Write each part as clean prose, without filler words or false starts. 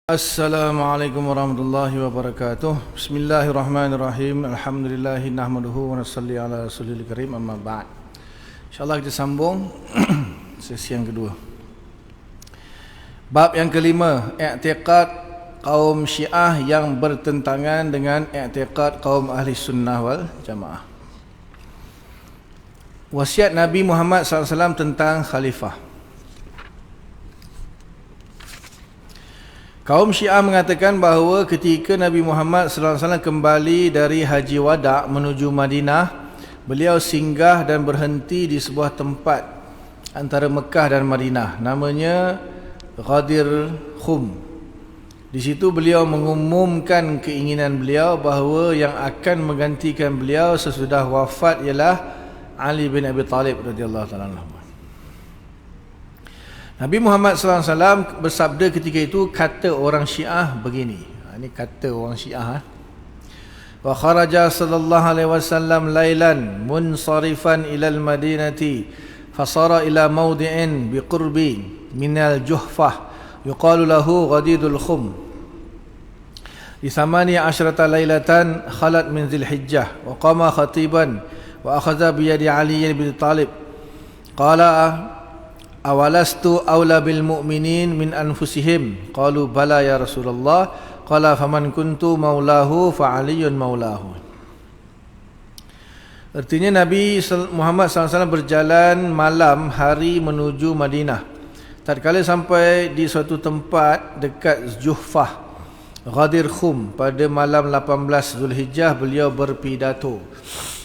Assalamualaikum warahmatullahi wabarakatuh. Bismillahirrahmanirrahim. Alhamdulillahi nahmaduhu wa nasalli ala rasulil karim, amma ba'd. InsyaAllah kita sambung sesi yang kedua. Bab yang kelima, i'tiqad kaum Syiah yang bertentangan dengan i'tiqad kaum ahli sunnah wal jamaah. Wasiat Nabi Muhammad SAW tentang khalifah. Kaum Syiah mengatakan bahawa ketika Nabi Muhammad SAW kembali dari Haji Wada' menuju Madinah, beliau singgah dan berhenti di sebuah tempat antara Mekah dan Madinah, namanya Ghadir Khum. Di situ beliau mengumumkan keinginan beliau bahawa yang akan menggantikan beliau sesudah wafat ialah Ali bin Abi Talib radhiyallahu ta'ala anhu. Nabi Muhammad SAW bersabda ketika itu, kata orang Syiah begini. Ini kata orang Syiah. Wa kharaja sallallahu alaihi wasallam lailan munsarifan ilal madinati fasara ila mawdi'in biqurbi minal Juhfah yuqalu lahu Ghadidul Khum. Di thamani asyrata lailatan khalat min Dzulhijjah wa qama khatiban wa akhadha bi yadi Ali bin Talib. Qala awalastu awla bil mu'minin min anfusihim? Qalu bala ya Rasulullah. Qala faman kuntu maulahu fa aliyun maulahu. Artinya Nabi Muhammad SAW berjalan malam hari menuju Madinah. Tatkala sampai di suatu tempat dekat Juhfah, Ghadir Khum, pada malam 18 Zulhijjah, beliau berpidato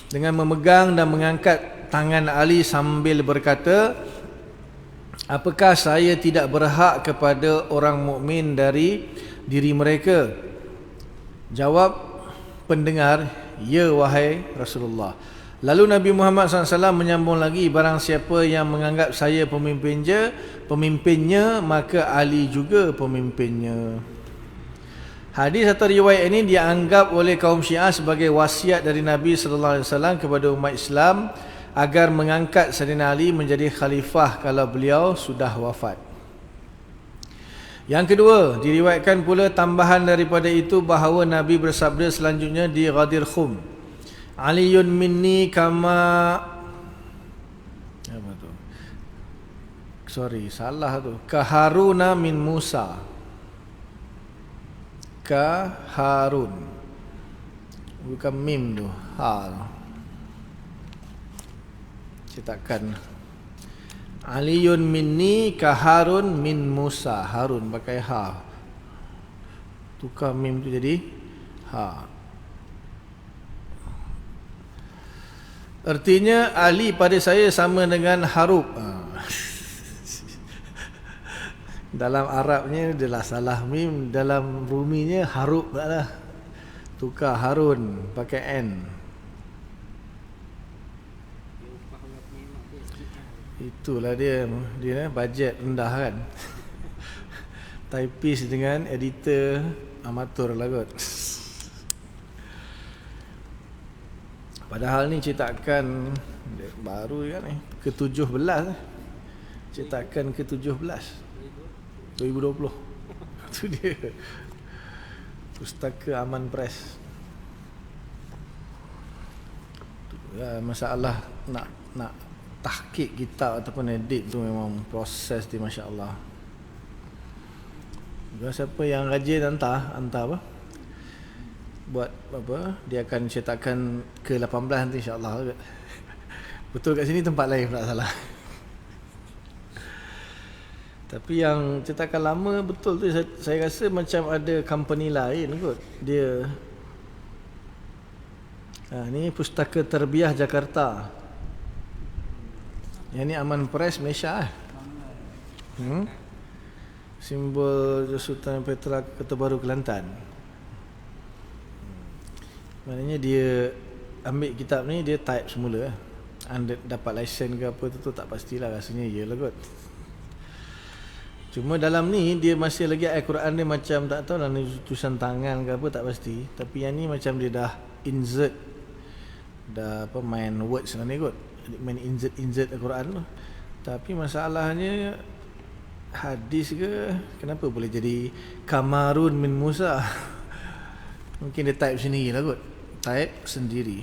dengan memegang dan mengangkat tangan Ali sambil berkata, apakah saya tidak berhak kepada orang mukmin dari diri mereka? Jawab pendengar, ya wahai Rasulullah. Lalu Nabi Muhammad SAW menyambung lagi, barang siapa yang menganggap saya pemimpinnya, maka Ali juga pemimpinnya. Hadis atau riwayat ini dianggap oleh kaum Syiah sebagai wasiat dari Nabi SAW kepada umat Islam agar mengangkat Sayyidina Ali menjadi khalifah kalau beliau sudah wafat. Yang kedua, diriwayatkan pula tambahan daripada itu bahawa Nabi bersabda selanjutnya di Ghadir Khum, Aliyun minni kama Kaharuna min Musa. Kaharun, bukan mim tu, cetakan Aliyun minni kaharun min Musa. Harun pakai ha, tukar mim tu jadi ha. Artinya Ali pada saya sama dengan Harub. Dalam Arabnya adalah salah mim, dalam Ruminya Harub lah. Tukar Harun pakai N. Itulah dia bajet rendah kan. Typist dengan editor amatur lah kot. Padahal ni cetakan baru kan, ke-17. Cetakan ke-17 2020. Itu dia, Pustaka Aman Press. Ya, masalah nak tahqiq kitab ataupun edit tu memang proses dia, masya-Allah. Siapa yang rajin hantar apa? Buat apa? Dia akan cetakkan ke-18 nanti, insya-Allah. Betul kat sini, tempat lain tak salah. Tapi yang cetakan lama betul tu, saya rasa macam ada company lain kot. Dia ni Pustaka Terbiah Jakarta. Yang ni Aman Press Malaysia. Simbol Sultan Petra Kota Baru Kelantan. Maknanya dia ambil kitab ni, dia type semula. Anda dapat lesen ke apa tu tak pastilah, rasanya iyalah kot. Cuma dalam ni dia masih lagi Al-Quran dia macam tak tahu lah ni tulisan tangan ke apa, tak pasti. Tapi yang ni macam dia dah insert, dah apa, main words lah ni kot, main insert Al-Quran tu. Tapi masalahnya hadis ke? Kenapa boleh jadi Kamarun min Musa? Mungkin dia type sendiri lah kot. Type sendiri.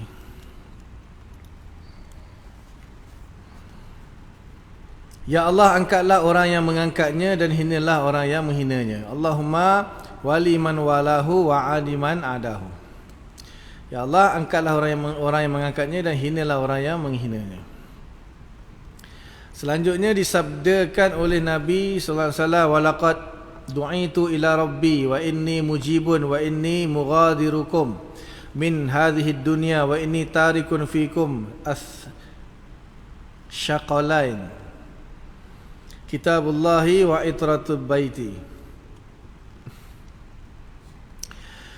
Ya Allah, angkatlah orang yang mengangkatnya dan hinalah orang yang menghinanya. Allahumma wali man walahu wa adiman adahu. Ya Allah, angkatlah orang yang mengangkatnya dan hinalah orang yang menghinanya. Selanjutnya disabdakan oleh Nabi sallallahu alaihi wasallam, walaqad du'itu ila rabbi wa inni mujibun wa inni mughadirukum min hadhihi dunya wa inni tarikun fikum syaqalain kitabullahi wa itratul baiti.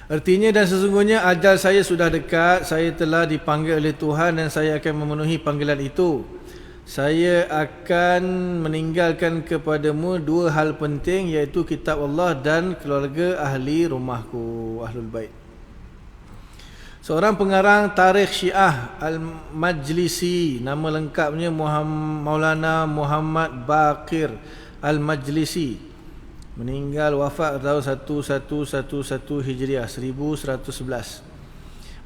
Artinya, dan sesungguhnya ajal saya sudah dekat, saya telah dipanggil oleh Tuhan dan saya akan memenuhi panggilan itu. Saya akan meninggalkan kepadamu dua hal penting, iaitu kitab Allah dan keluarga ahli rumahku, Ahlul Bait. Seorang pengarang tarikh Syiah Al-Majlisi, nama lengkapnya Maulana Muhammad Baqir Al-Majlisi, meninggal wafat tahun 1111 Hijriah, 1111.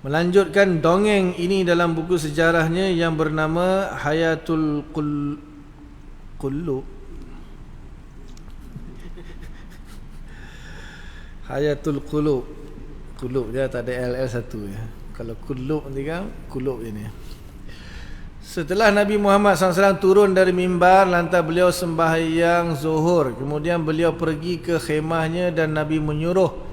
Melanjutkan dongeng ini dalam buku sejarahnya yang bernama Hayatul Qulub. Hayatul Qulub. Qulub dia tak ada LL1 ya. Kalau Qulub nanti kan Qulub ini. Setelah Nabi Muhammad SAW turun dari mimbar, lantas beliau sembahyang zuhur. Kemudian beliau pergi ke khemahnya dan Nabi menyuruh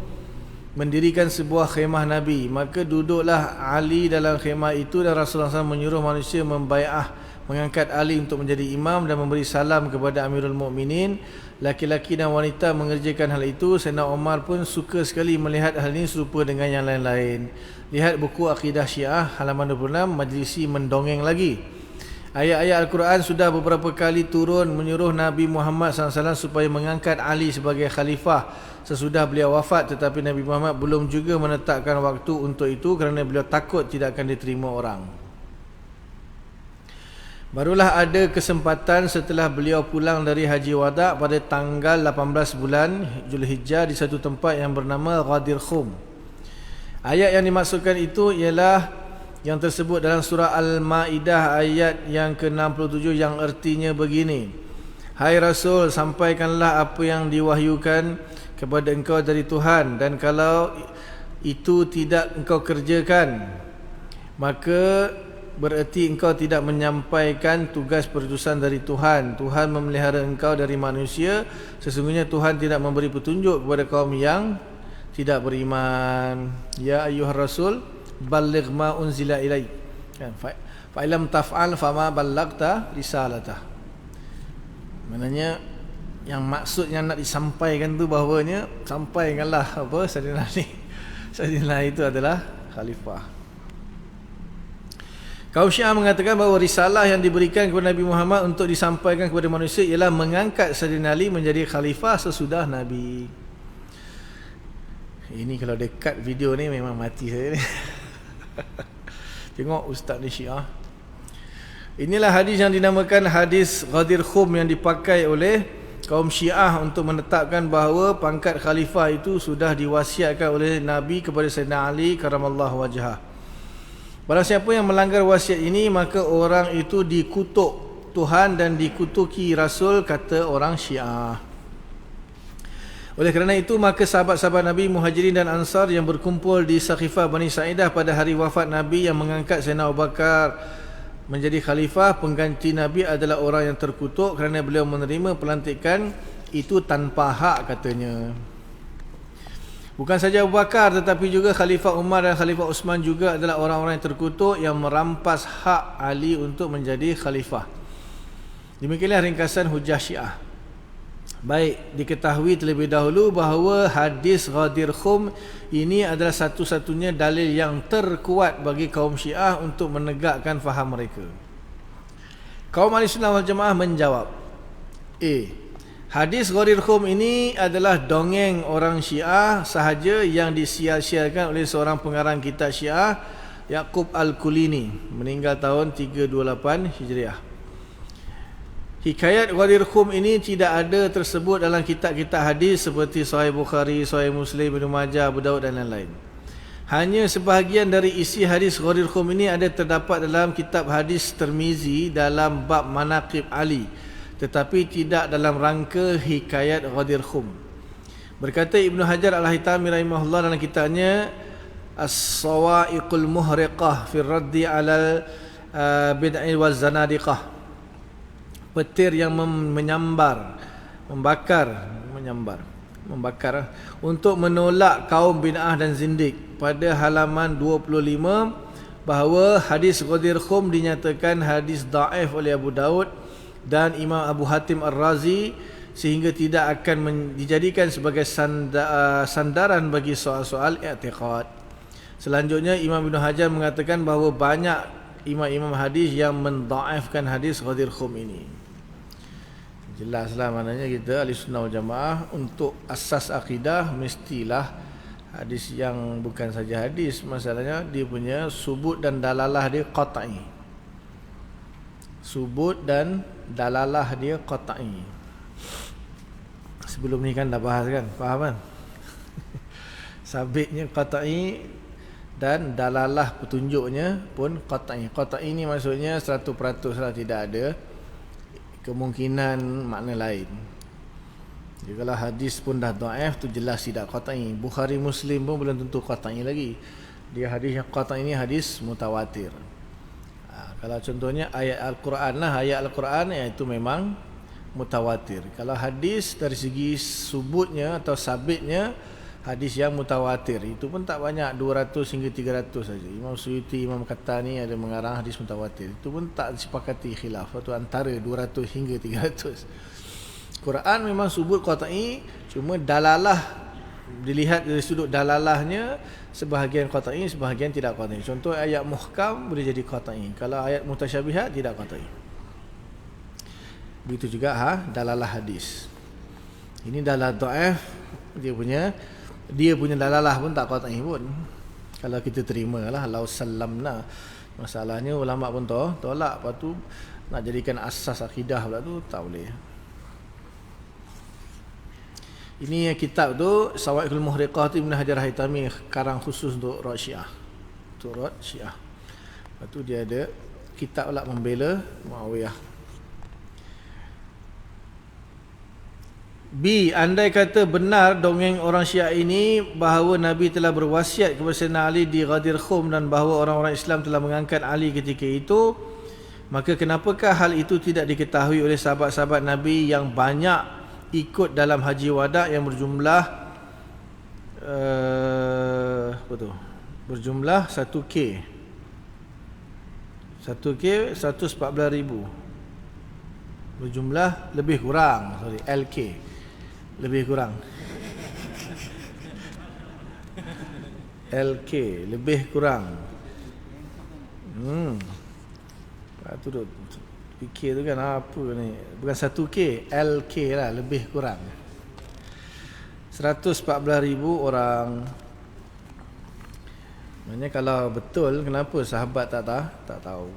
mendirikan sebuah khemah Nabi. Maka duduklah Ali dalam khemah itu dan Rasulullah SAW menyuruh manusia membai'ah, mengangkat Ali untuk menjadi imam dan memberi salam kepada Amirul Mukminin. Laki-laki dan wanita mengerjakan hal itu. Sayyidina Umar pun suka sekali melihat hal ini serupa dengan yang lain-lain. Lihat buku Akidah Syiah halaman 26, Majlisi mendongeng lagi. Ayat-ayat Al-Quran sudah beberapa kali turun menyuruh Nabi Muhammad SAW supaya mengangkat Ali sebagai khalifah sesudah beliau wafat, tetapi Nabi Muhammad belum juga menetapkan waktu untuk itu kerana beliau takut tidak akan diterima orang. Barulah ada kesempatan setelah beliau pulang dari Haji Wada' pada tanggal 18 bulan Zulhijjah di satu tempat yang bernama Ghadir Khum. Ayat yang dimaksudkan itu ialah yang tersebut dalam surah Al-Ma'idah ayat yang ke-67 yang artinya begini: Hai Rasul, sampaikanlah apa yang diwahyukan kepada engkau dari Tuhan, dan kalau itu tidak engkau kerjakan, maka bererti engkau tidak menyampaikan tugas perutusan dari Tuhan. Tuhan memelihara engkau dari manusia. Sesungguhnya Tuhan tidak memberi petunjuk kepada kaum yang tidak beriman. Ya ayyuhar rasul balligh ma unzila ilaik. Fa illam taf'al fama ballaghta risalatah. Maknanya yang maksudnya nak disampaikan tu bahawanya sampaikanlah apa Sayyidina Ali. Sayyidina Ali itu adalah khalifah. Kaum Syiah mengatakan bahawa risalah yang diberikan kepada Nabi Muhammad untuk disampaikan kepada manusia ialah mengangkat Sayyidina Ali menjadi khalifah sesudah Nabi. Ini kalau dekat video ni memang mati saya ni. Tengok ustaz ni Syiah. Inilah hadis yang dinamakan hadis Ghadir Khum yang dipakai oleh kaum Syiah untuk menetapkan bahawa pangkat khalifah itu sudah diwasiatkan oleh Nabi kepada Sayyidina Ali karamallahu wajhah. Barang siapa yang melanggar wasiat ini, maka orang itu dikutuk Tuhan dan dikutuki Rasul, kata orang Syiah. Oleh kerana itu, maka sahabat-sahabat Nabi Muhajirin dan Ansar yang berkumpul di Saqifah Bani Sa'idah pada hari wafat Nabi yang mengangkat Sayyidina Abu Bakar menjadi khalifah, pengganti Nabi adalah orang yang terkutuk kerana beliau menerima pelantikan itu tanpa hak, katanya. Bukan saja Abu Bakar, tetapi juga Khalifah Umar dan Khalifah Uthman juga adalah orang-orang yang terkutuk yang merampas hak Ali untuk menjadi khalifah. Demikianlah ringkasan hujah Syiah. Baik, diketahui terlebih dahulu bahawa hadis Ghadir Khum ini adalah satu-satunya dalil yang terkuat bagi kaum Syiah untuk menegakkan faham mereka. Kaum Ahlussunnah wal Jamaah menjawab, hadis Ghadir Khum ini adalah dongeng orang Syiah sahaja yang disiar-siarkan oleh seorang pengarang kitab Syiah, Yaqub Al-Kulini, meninggal tahun 328 Hijriah. Hikayat Ghadir Khum ini tidak ada tersebut dalam kitab-kitab hadis seperti Sahih Bukhari, Sahih Muslim, Ibnu Majah, Abu Daud dan lain-lain. Hanya sebahagian dari isi hadis Ghadir Khum ini ada terdapat dalam kitab hadis Tirmizi dalam bab Manaqib Ali, tetapi tidak dalam rangka hikayat Ghadir Khum. Berkata Ibnu Hajar Al-Haytami rahimahullah dalam kitabnya As-Sawa'iqul Muhriqah fi Raddi 'ala Bid'ah wa Zanadiqah, petir yang membakar untuk menolak kaum bid'ah dan zindik. Pada halaman 25 bahawa hadis Ghadir Khum dinyatakan hadis dhaif oleh Abu Daud dan Imam Abu Hatim Ar-Razi, sehingga tidak akan dijadikan sebagai sandaran bagi soal-soal i'tiqad. Selanjutnya Imam Ibn Hajar mengatakan bahawa banyak imam-imam hadis yang mendhaifkan hadis Ghadir Khum ini. Jelaslah maknanya kita ahli sunnah wal jamaah untuk asas akidah mestilah hadis yang bukan saja hadis, masalahnya dia punya subut dan dalalah dia qat'i. Subut dan dalalah dia qat'i. Sebelum ni kan dah bahas kan, faham kan? Sabitnya qat'i dan dalalah petunjuknya pun qat'i. Qat'i ni maksudnya 100% lah, tidak ada kemungkinan makna lain. Jadi kalau hadis pun dah dhaif tu jelas tidak qat'i. Bukhari Muslim pun belum tentu qat'i lagi. Dia hadis yang qat'i ini hadis mutawatir. Kalau contohnya ayat Al-Quran lah, ayat Al-Quran itu memang mutawatir. Kalau hadis dari segi subutnya atau sabitnya, hadis yang mutawatir itu pun tak banyak, 200 hingga 300 saja. Imam Suyuti, Imam Qattani ada mengarang hadis mutawatir. Itu pun tak disepakati khilaf, itu antara 200 hingga 300. Quran memang subut qat'i, cuma dalalah dilihat dari sudut dalalahnya, sebahagian qat'i, sebahagian tidak qat'i. Contoh ayat muhkam boleh jadi qat'i, kalau ayat mutasyabihat tidak qat'i. Begitu juga dalalah hadis. Ini dalalah dhaif, dia punya dalalah pun tak qat'i pun. Kalau kita terimalah lau sallamna. Masalahnya ulama pun tolak, lepas tu nak jadikan asas akidah pula tu tak boleh. Ini kitab tu Sawa'iqul Muhriqah tu Ibn Hajar Al-Haytami karang khusus untuk Rad Syiah. Untuk Rad Syiah. Lepas tu dia ada kitab pula membela Muawiyah. B. Andai kata benar dongeng orang Syiah ini bahawa Nabi telah berwasiat kepada Sayyidina Ali di Ghadir Khum dan bahawa orang-orang Islam telah mengangkat Ali ketika itu, maka kenapakah hal itu tidak diketahui oleh sahabat-sahabat Nabi yang banyak ikut dalam Haji Wada yang berjumlah berjumlah 1K 114,000, berjumlah lebih kurang, LK lebih kurang, LK lebih kurang. Itu duk fikir tu kan apa ni, bukan 1K, LK lah, lebih kurang 114,000 orang. Maknanya kalau betul, kenapa sahabat tak tahu?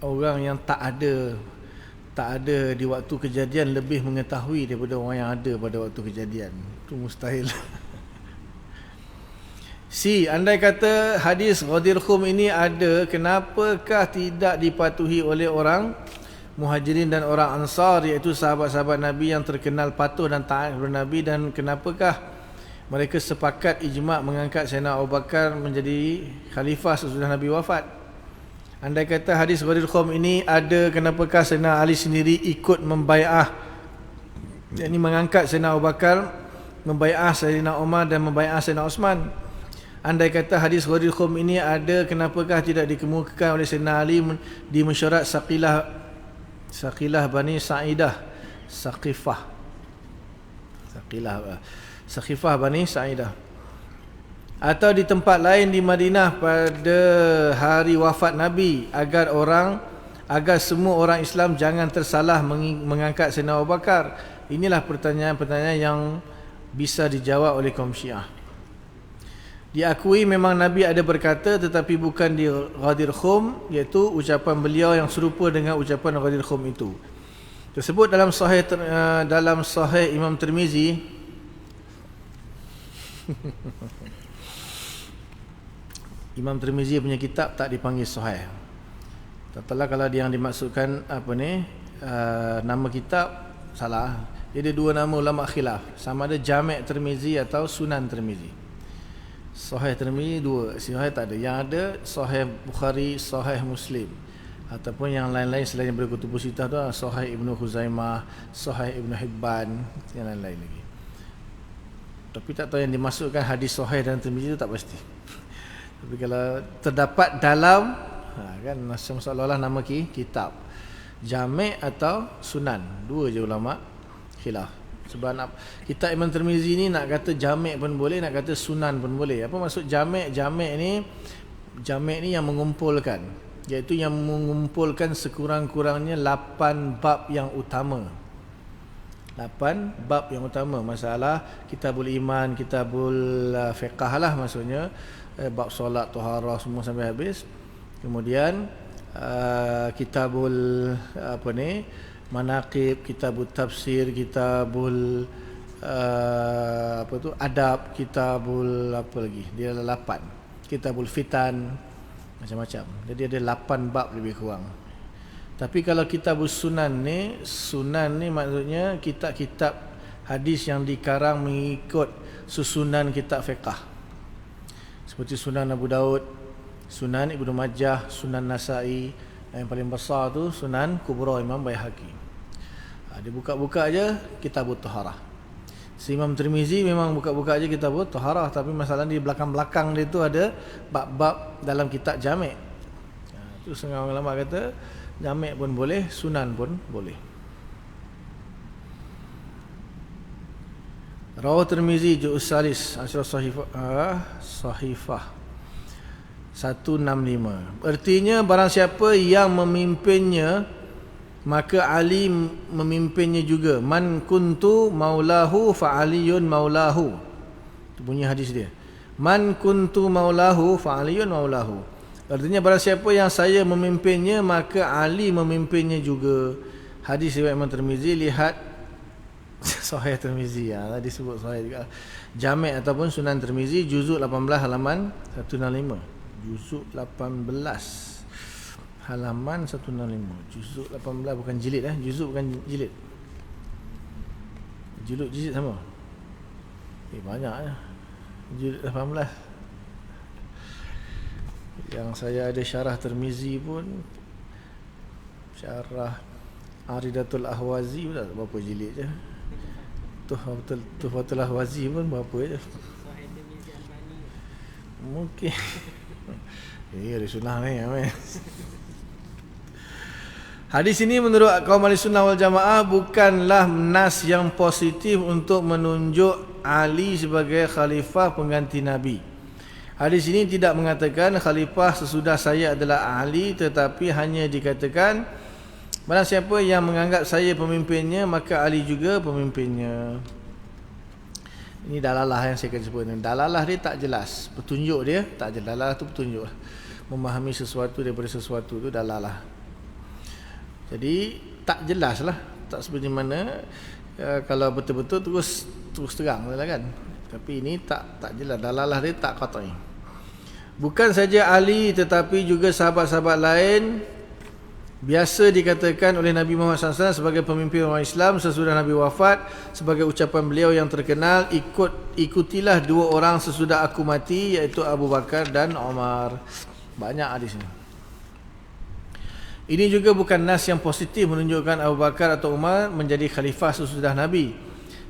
Orang yang tak ada di waktu kejadian lebih mengetahui daripada orang yang ada pada waktu kejadian. Itu mustahil. C. Andai kata hadis Ghadir Khum ini ada, kenapakah tidak dipatuhi oleh orang Muhajirin dan orang Ansar, iaitu sahabat-sahabat Nabi yang terkenal patuh dan taat kepada Nabi, dan kenapakah mereka sepakat ijma' mengangkat Sayyidina Abu Bakar menjadi khalifah sesudah Nabi wafat? Andai kata hadis Ghadir Khum ini ada, kenapakah Sayyidina Ali sendiri ikut membai'ah, yakni mengangkat Sayyidina Abu Bakar, membai'ah Sayyidina Umar dan membai'ah Sayyidina Osman? Andai kata hadis Ghadir Khum ini ada, kenapakah tidak dikemukakan oleh Sayyidina Ali di mesyuarat Saqilah Bani Sa'idah, Saqifah Bani Sa'idah, atau di tempat lain di Madinah pada hari wafat Nabi, agar semua orang Islam jangan tersalah mengangkat Sayyidina Abu Bakar? Inilah pertanyaan-pertanyaan yang bisa dijawab oleh kaum Syiah. Diakui memang Nabi ada berkata, tetapi bukan di Ghadir Khum, iaitu ucapan beliau yang serupa dengan ucapan Ghadir Khum itu. Tersebut dalam sahih Imam Tirmizi. Imam Tirmizi punya kitab tak dipanggil sahih. Tetapi kalau dia yang dimaksudkan nama kitab salah. Dia ada dua nama ulama khilaf, sama ada Jami' Tirmizi atau Sunan Tirmizi. Sahih Tirmizi dua, sahih tak ada. Yang ada Sahih Bukhari, Sahih Muslim, ataupun yang lain-lain selain yang berkutubus sittah tu, Sahih Ibnu Khuzaimah, Sahih Ibnu Hibban, yang lain-lain lagi. Tapi tak tahu yang dimasukkan hadis Sahih dan Tirmizi itu tak pasti. Tapi kalau terdapat dalam kan seolah-olah nama kitab Jami' atau Sunan, dua je ulama khilaf. Sebab kitab Imam Tirmizi ni nak kata Jami' pun boleh, nak kata Sunan pun boleh. Apa maksud Jami'? Jami' ni yang mengumpulkan, iaitu yang mengumpulkan sekurang-kurangnya 8 bab yang utama. 8 bab yang utama. Masalah kitabul iman, kitabul fiqh lah maksudnya, bab solat, taharah semua sampai habis. Kemudian kitabul manaqib, kitabul tafsir, kitabul adab, kitabul apa lagi, dia ada 8, kitabul fitan, macam-macam. Jadi ada 8 bab lebih kurang. Tapi kalau kitabul sunan ni maksudnya kitab-kitab hadis yang dikarang mengikut susunan kitab fiqh, seperti Sunan Abu Daud, Sunan Ibnu Majah, Sunan Nasa'i. Yang paling besar tu Sunan Kubra Imam Baihaqi. Dia buka-buka aje kitabut taharah. Si Imam Tirmizi memang buka-buka aje kitabut taharah, tapi masalah di belakang-belakang dia tu ada bab-bab dalam kitab Jami'. Tu setengah ulama kata Jami' pun boleh, Sunan pun boleh. Rawah Tirmizi juz salis Asyra Sahifah 165. Artinya barang siapa yang memimpinnya, maka Ali memimpinnya juga. Man kuntu maulahu fa aliyun maulahu. Itu bunyi hadis dia. Man kuntu maulahu fa aliyun maulahu. Artinya barang siapa yang saya memimpinnya, maka Ali memimpinnya juga. Hadis riwayat Imam Tirmizi, lihat Sahih Tirmizi disebut sahih juga. Jami' ataupun Sunan Tirmizi juzuk 18 halaman 165. Juzuk 18 halaman 165. Juzuk 18 bukan jilid juzuk bukan jilid. Jilid sama. Banyak jilid 18. Yang saya ada syarah Tirmizi pun, syarah Aridatul Ahwazi pun berapa jilid je. Tuhfatul Ahwazi pun berapa je. Mungkin ada sunnah ni Hadis ini menurut kaum ahli sunnah wal jamaah bukanlah nas yang positif untuk menunjuk Ali sebagai khalifah pengganti Nabi. Hadis ini tidak mengatakan khalifah sesudah saya adalah Ali, tetapi hanya dikatakan barang siapa yang menganggap saya pemimpinnya, maka Ali juga pemimpinnya. Ini dalalah yang saya akan sebut. Dalalah dia tak jelas, petunjuk dia tak jelas. Dalalah tu petunjuk, memahami sesuatu daripada sesuatu tu dalalah. Jadi tak jelas lah, tak seperti mana kalau betul-betul terus terang lah kan. Tapi ini tak jelas, dalalah dia tak qat'i. Bukan saja Ali tetapi juga sahabat-sahabat lain biasa dikatakan oleh Nabi Muhammad SAW sebagai pemimpin umat Islam sesudah Nabi wafat, sebagai ucapan beliau yang terkenal, ikutilah dua orang sesudah aku mati, iaitu Abu Bakar dan Umar. Banyak hadis ini. Ini juga bukan nas yang positif menunjukkan Abu Bakar atau Umar menjadi khalifah sesudah Nabi.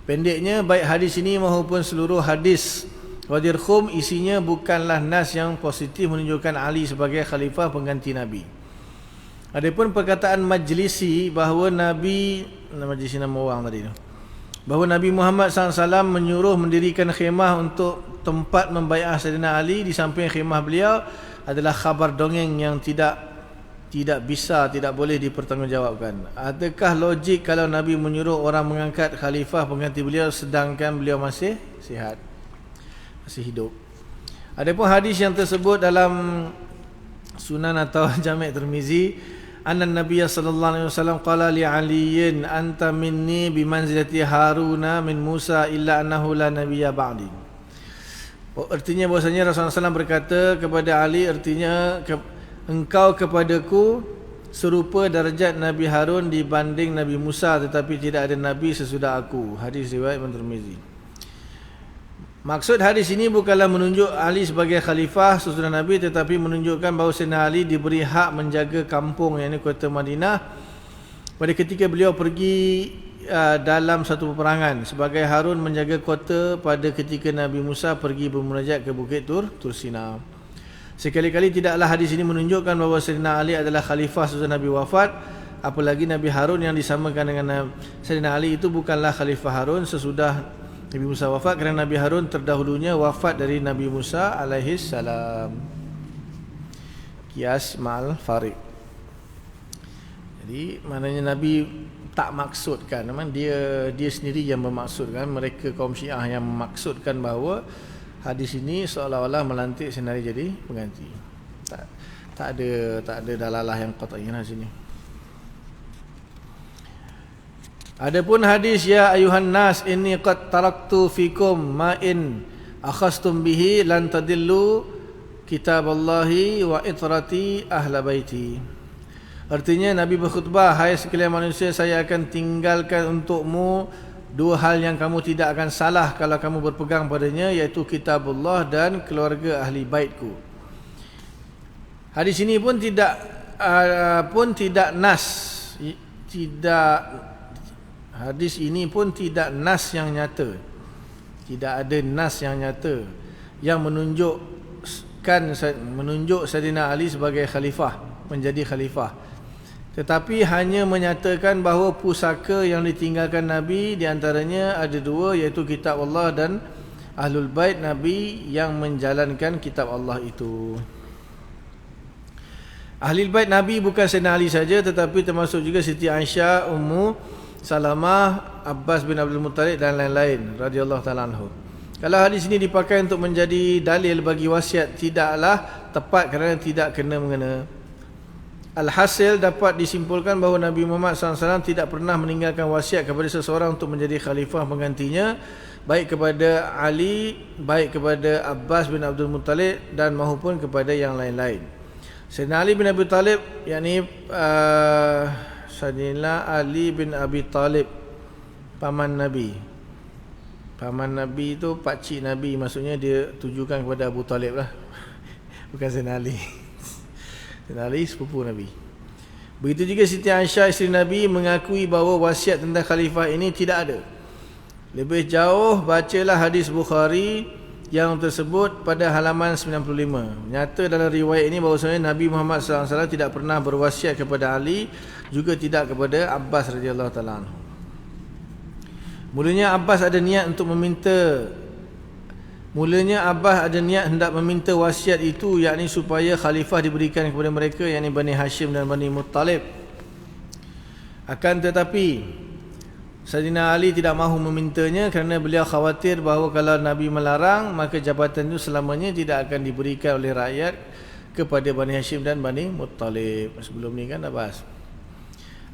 Pendeknya, baik hadis ini maupun seluruh hadis Ghadir Khum isinya bukanlah nas yang positif menunjukkan Ali sebagai khalifah pengganti Nabi. Adapun perkataan Majlisi bahawa Majlisi nama orang tadi tu, bahawa Nabi Muhammad SAW menyuruh mendirikan khemah untuk tempat membai'ah Sayyidina Ali di samping khemah beliau adalah khabar dongeng yang tidak boleh dipertanggungjawabkan. Adakah logik kalau Nabi menyuruh orang mengangkat khalifah pengganti beliau sedangkan beliau masih sihat, masih hidup? Adapun hadis yang tersebut dalam Sunan atau Jami' Tirmizi, anna Nabiy sallallahu alaihi wasallam qala li Aliyin anta minni bimanzilati Haruna min Musa illa annahu la nabiyya ba'di. Artinya bahasanya Rasulullah SAW berkata kepada Ali, artinya engkau kepadaku serupa darjat Nabi Harun dibanding Nabi Musa, tetapi tidak ada nabi sesudah aku. Hadis riwayat Ibn Tirmizi. Maksud hadis ini bukanlah menunjuk Ali sebagai khalifah sesudah Nabi, tetapi menunjukkan bahawa Sayyidina Ali diberi hak menjaga kampung, yakni kota Madinah, pada ketika beliau pergi dalam satu peperangan, sebagai Harun menjaga kota pada ketika Nabi Musa pergi bermunajat ke Bukit Tur Sina. Sekali-kali tidaklah hadis ini menunjukkan bahawa Sayyidina Ali adalah khalifah sesudah Nabi wafat, apalagi Nabi Harun yang disamakan dengan Sayyidina Ali itu bukanlah khalifah Harun sesudah Nabi Musa wafat, kerana Nabi Harun terdahulunya wafat dari Nabi Musa alaihi salam. Qiyas ma'al fariq. Jadi maknanya Nabi tak maksudkan, memang dia sendiri yang memaksudkan, mereka kaum Syiah yang memaksudkan bahawa hadis ini seolah-olah melantik Sayyidina Ali jadi pengganti. Tak ada dalalah yang qat'iyah di sini. Adapun hadis ya ayuhan nas inni qad taraktu fikum ma in akhastum bihi lan tadillu kitaballahi wa itrati ahla baiti. Artinya Nabi berkhutbah, hai sekalian manusia, saya akan tinggalkan untukmu dua hal yang kamu tidak akan salah kalau kamu berpegang padanya, iaitu kitabullah dan keluarga ahli baitku. Hadis ini pun tidak nas, hadis ini pun tidak nas yang nyata. Tidak ada nas yang nyata yang menunjuk Sayyidina Ali sebagai khalifah, menjadi khalifah. Tetapi hanya menyatakan bahawa pusaka yang ditinggalkan Nabi di antaranya ada dua, iaitu kitab Allah dan Ahlul Bait Nabi yang menjalankan kitab Allah itu. Ahlul Bait Nabi bukan Sayyidina Ali saja, tetapi termasuk juga Siti Aisyah, Ummu Salamah, Abbas bin Abdul Muttalib dan lain-lain radhiyallahu ta'ala anhu. Kalau hadis ini dipakai untuk menjadi dalil bagi wasiat, tidaklah tepat kerana tidak kena mengena. Alhasil dapat disimpulkan bahawa Nabi Muhammad SAW tidak pernah meninggalkan wasiat kepada seseorang untuk menjadi khalifah penggantinya, baik kepada Ali, baik kepada Abbas bin Abdul Muttalib dan maupun kepada yang lain-lain. Sayyidina Ali bin Abi Talib, yakni Sayyidina Ali bin Abi Talib, paman Nabi. Paman Nabi itu pakcik Nabi, maksudnya dia tujukan kepada Abu Talib lah. Bukan Sayyidina Ali. Sayyidina Ali sepupu Nabi. Begitu juga Siti Aisyah isteri Nabi mengakui bahawa wasiat tentang khalifah ini tidak ada. Lebih jauh, bacalah hadis Bukhari yang tersebut pada halaman 95. Nyata dalam riwayat ini bahawasanya Nabi Muhammad SAW tidak pernah berwasiat kepada Ali, juga tidak kepada Abbas radhiyallahu ta'ala anhu. Mulanya Abbas ada niat hendak meminta wasiat itu, yakni supaya khalifah diberikan kepada mereka, yakni Bani Hashim dan Bani Muttalib. Akan tetapi Sayyidina Ali tidak mahu memintanya kerana beliau khawatir bahawa kalau Nabi melarang, maka jabatan itu selamanya tidak akan diberikan oleh rakyat kepada Bani Hashim dan Bani Muttalib. Sebelum ni kan dah bahas.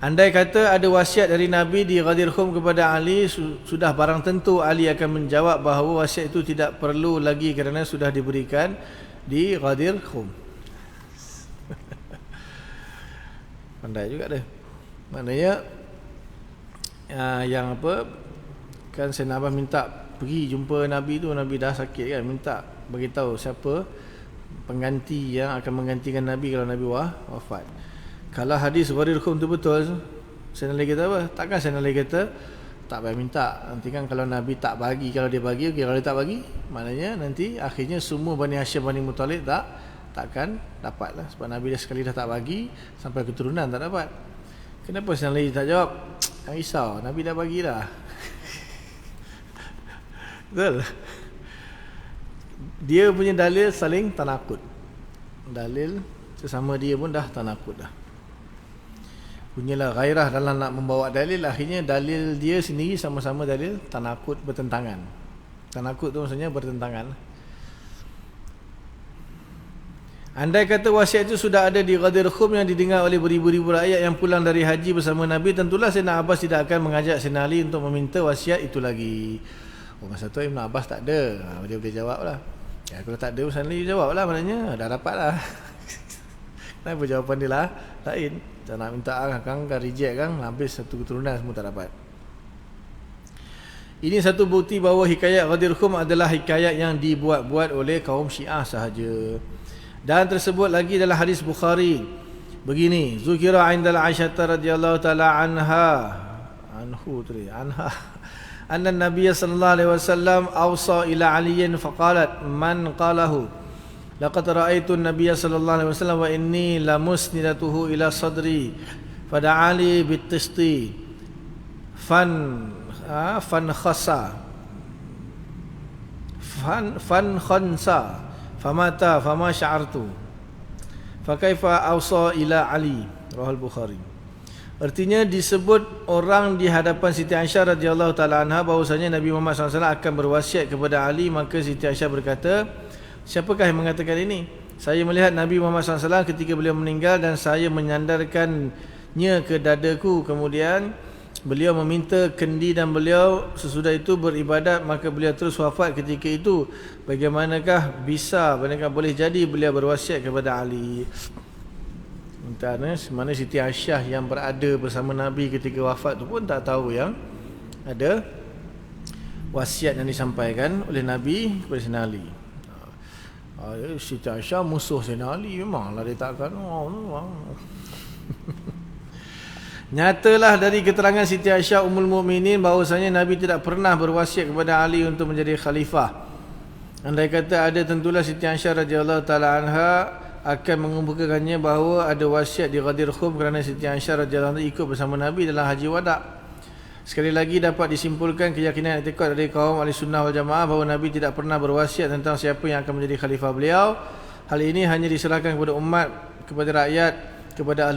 Andai kata ada wasiat dari Nabi di Ghadir Khum kepada Ali, sudah barang tentu Ali akan menjawab bahawa wasiat itu tidak perlu lagi kerana sudah diberikan di Ghadir Khum. Pandai juga dia. Maknanya yang apa, kan Sayyidina Abbas minta pergi jumpa Nabi tu, Nabi dah sakit kan, minta beritahu siapa pengganti yang akan menggantikan Nabi kalau Nabi wafat. Kalau hadis Ghadir Khum tu betul, Sayyidina Ali kata apa? Takkan Sayyidina Ali kata tak payah minta, nanti kan kalau Nabi tak bagi, kalau dia bagi okey, kalau dia tak bagi, maknanya nanti akhirnya semua Bani Hashim, Bani Muttalib takkan dapat lah, sebab Nabi dah sekali dah tak bagi, sampai keturunan tak dapat. Kenapa Sayyidina Ali tak jawab? Jangan risau, Nabi dah bagi dah. Betul. Dia punya dalil saling tanakut. Dalil sesama dia pun dah tanakut dah. Punyalah gairah dalam nak membawa dalil, akhirnya dalil dia sendiri sama-sama dalil tanakut, bertentangan. Tanakut tu maksudnya bertentangan. Andai kata wasiat itu sudah ada di Ghadir Khum yang didengar oleh beribu-ribu rakyat yang pulang dari haji bersama Nabi, tentulah Sayyidina Abbas tidak akan mengajak Sayyidina Ali untuk meminta wasiat itu lagi. Masa tu Ibn Abbas tak ada. Dia boleh jawab lah. Ya, kalau tak ada Sayyidina Ali jawab lah, maknanya dah dapat lah. Kenapa jawapan dia lah lain? Tak nak minta kan reject kan, habis satu keturunan semua tak dapat. Ini satu bukti bahawa hikayat Ghadir Khum adalah hikayat yang dibuat-buat oleh kaum Syiah sahaja. Dan tersebut lagi dalam hadis Bukhari begini, zukira indal Aisyah radhiyallahu taala anha anna Nabiy sallallahu alaihi wasallam awsa ila aliyin faqalat man qalahu laqad ra'aitu an-nabiy sallallahu alaihi wasallam wa inni lamusnidatuhu ila sadri fada'ali bit-tisti fan khansa famata fama sya'artu fakaifa awsa ila Ali, rawahul Bukhari. Artinya disebut orang di hadapan Siti Aisyah radhiyallahu taala anha bahwasanya Nabi Muhammad SAW akan berwasiat kepada Ali. Maka Siti Aisyah berkata, siapakah yang mengatakan ini? Saya melihat Nabi Muhammad SAW ketika beliau meninggal dan saya menyandarkannya ke dadaku, kemudian beliau meminta kendi dan beliau sesudah itu beribadat, maka beliau terus wafat ketika itu. Bagaimanakah bisa, bagaimanakah boleh jadi beliau berwasiat kepada Ali? Mana Siti Aisyah yang berada bersama Nabi ketika wafat tu pun tak tahu yang ada wasiat yang disampaikan oleh Nabi kepada Sayyidina Ali. Siti Aisyah musuh Sayyidina Ali, memanglah dia takkan. Nyatalah dari keterangan Siti Aisyah Ummul Mukminin bahawasanya Nabi tidak pernah berwasiat kepada Ali untuk menjadi khalifah. Andai kata ada, tentulah Siti Aisyah radhiyallahu taala anha akan mengemukakannya bahawa ada wasiat di Ghadir Khum, kerana Siti Aisyah radhiyallahu anha ikut bersama Nabi dalam haji wada'. Sekali lagi dapat disimpulkan keyakinan i'tiqad dari kaum Ahlussunnah wal Jamaah bahawa Nabi tidak pernah berwasiat tentang siapa yang akan menjadi khalifah beliau. Hal ini hanya diserahkan kepada umat, kepada rakyat, kepada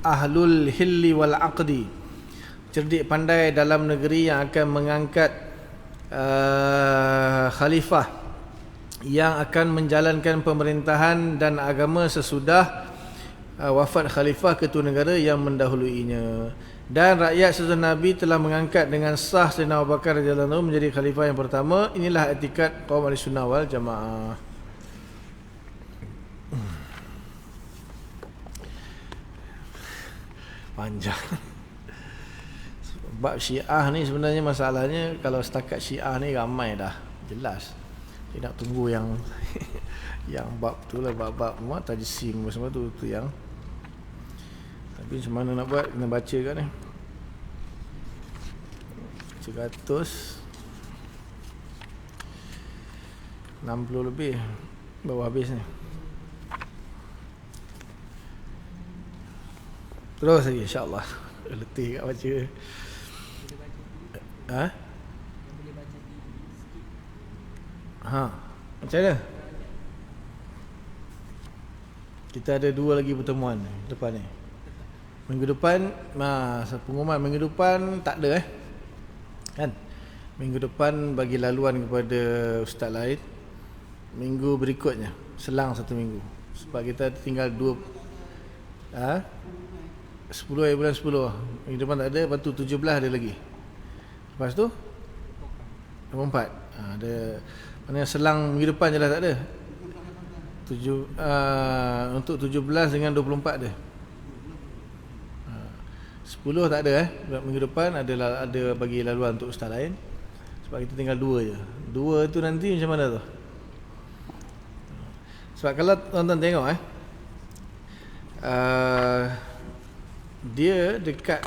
ahlul hilli wal aqdi, cerdik pandai dalam negeri yang akan mengangkat khalifah yang akan menjalankan pemerintahan dan agama sesudah wafat khalifah ketua negara yang mendahuluinya. Dan rakyat sesudah Nabi telah mengangkat dengan sah Sayyidina Abu Bakar radhiyallahu anhu menjadi khalifah yang pertama. Inilah i'tikad kaum Ahlussunnah wal Jamaah. Panjang. Bab Syiah ni sebenarnya masalahnya, kalau setakat Syiah ni ramai dah, jelas. Dia nak tunggu yang yang bab tu lah, bab-bab tajsim semua tu yang. Tapi macam mana nak buat, kena baca kat ni. 160 lebih baru habis ni. Terus lagi insya-Allah. Letih kat baca. Macam mana? Kita ada 2 lagi pertemuan depan ni. Minggu depan, pengumuman minggu depan tak ada kan? Minggu depan bagi laluan kepada ustaz lain. Minggu berikutnya, selang 1 minggu. Sebab kita tinggal 10 bulan 10. Minggu depan tak ada, lepas tu 17 ada lagi. Lepas tu 24. Ada, maknanya selang minggu depan je lah tak ada. Untuk 17 dengan 24 ada. 10 tak ada minggu depan ada bagi laluan untuk ustaz lain. Sebab kita tinggal 2 je. 2 tu nanti macam mana tu? Sebab kalau tuan-tuan tengok dia dekat,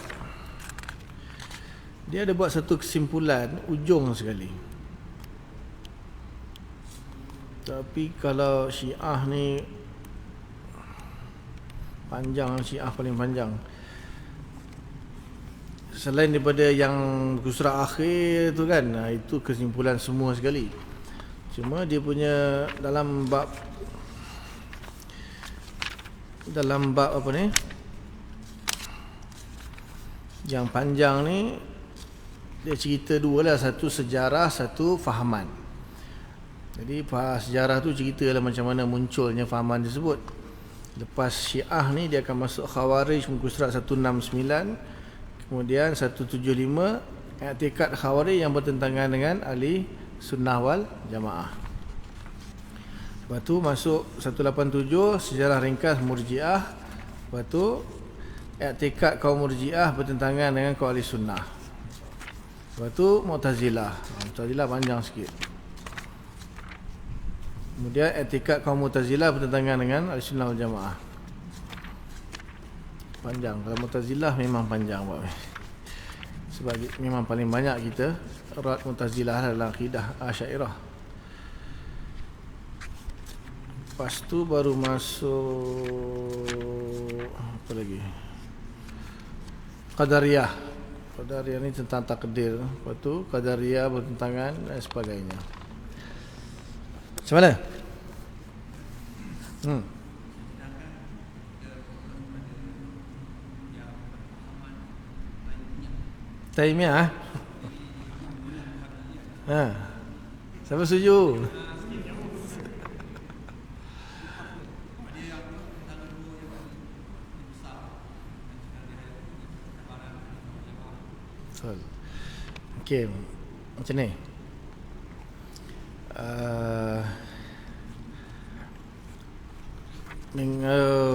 dia ada buat satu kesimpulan ujung sekali. Tapi kalau Syiah ni panjang, Syiah paling panjang. Selain daripada yang kusra akhir tu kan, itu kesimpulan semua sekali. Cuma dia punya dalam bab apa ni, yang panjang ni, dia cerita 2 lah. Satu sejarah, satu fahaman. Jadi sejarah tu ceritalah macam mana munculnya fahaman tersebut. Lepas Syiah ni dia akan masuk Khawarij, muka surat 169, kemudian 175 i'tikad Khawarij yang bertentangan dengan ahli sunnah wal jamaah. Lepas tu masuk 187 sejarah ringkas Murji'ah. Lepas tu i'tikad kaum Murji'ah bertentangan dengan kaum ahli sunnah. Lepas tu Mu'tazilah. Mu'tazilah panjang sikit. Kemudian i'tikad kaum Mu'tazilah bertentangan dengan Ahlussunnah wal Jamaah. Panjang. Kalau Mu'tazilah memang panjang sebab memang paling banyak kita erat Mu'tazilah dalam akidah Asy'ariyah. Lepas tu baru masuk apa lagi? Qadariyah. Qadariyah ni tentang takdir. Lepas tu Qadariyah bertentangan dan sebagainya. Macam mana? Taimiyah. Siapa setuju? Okey. Macam ni.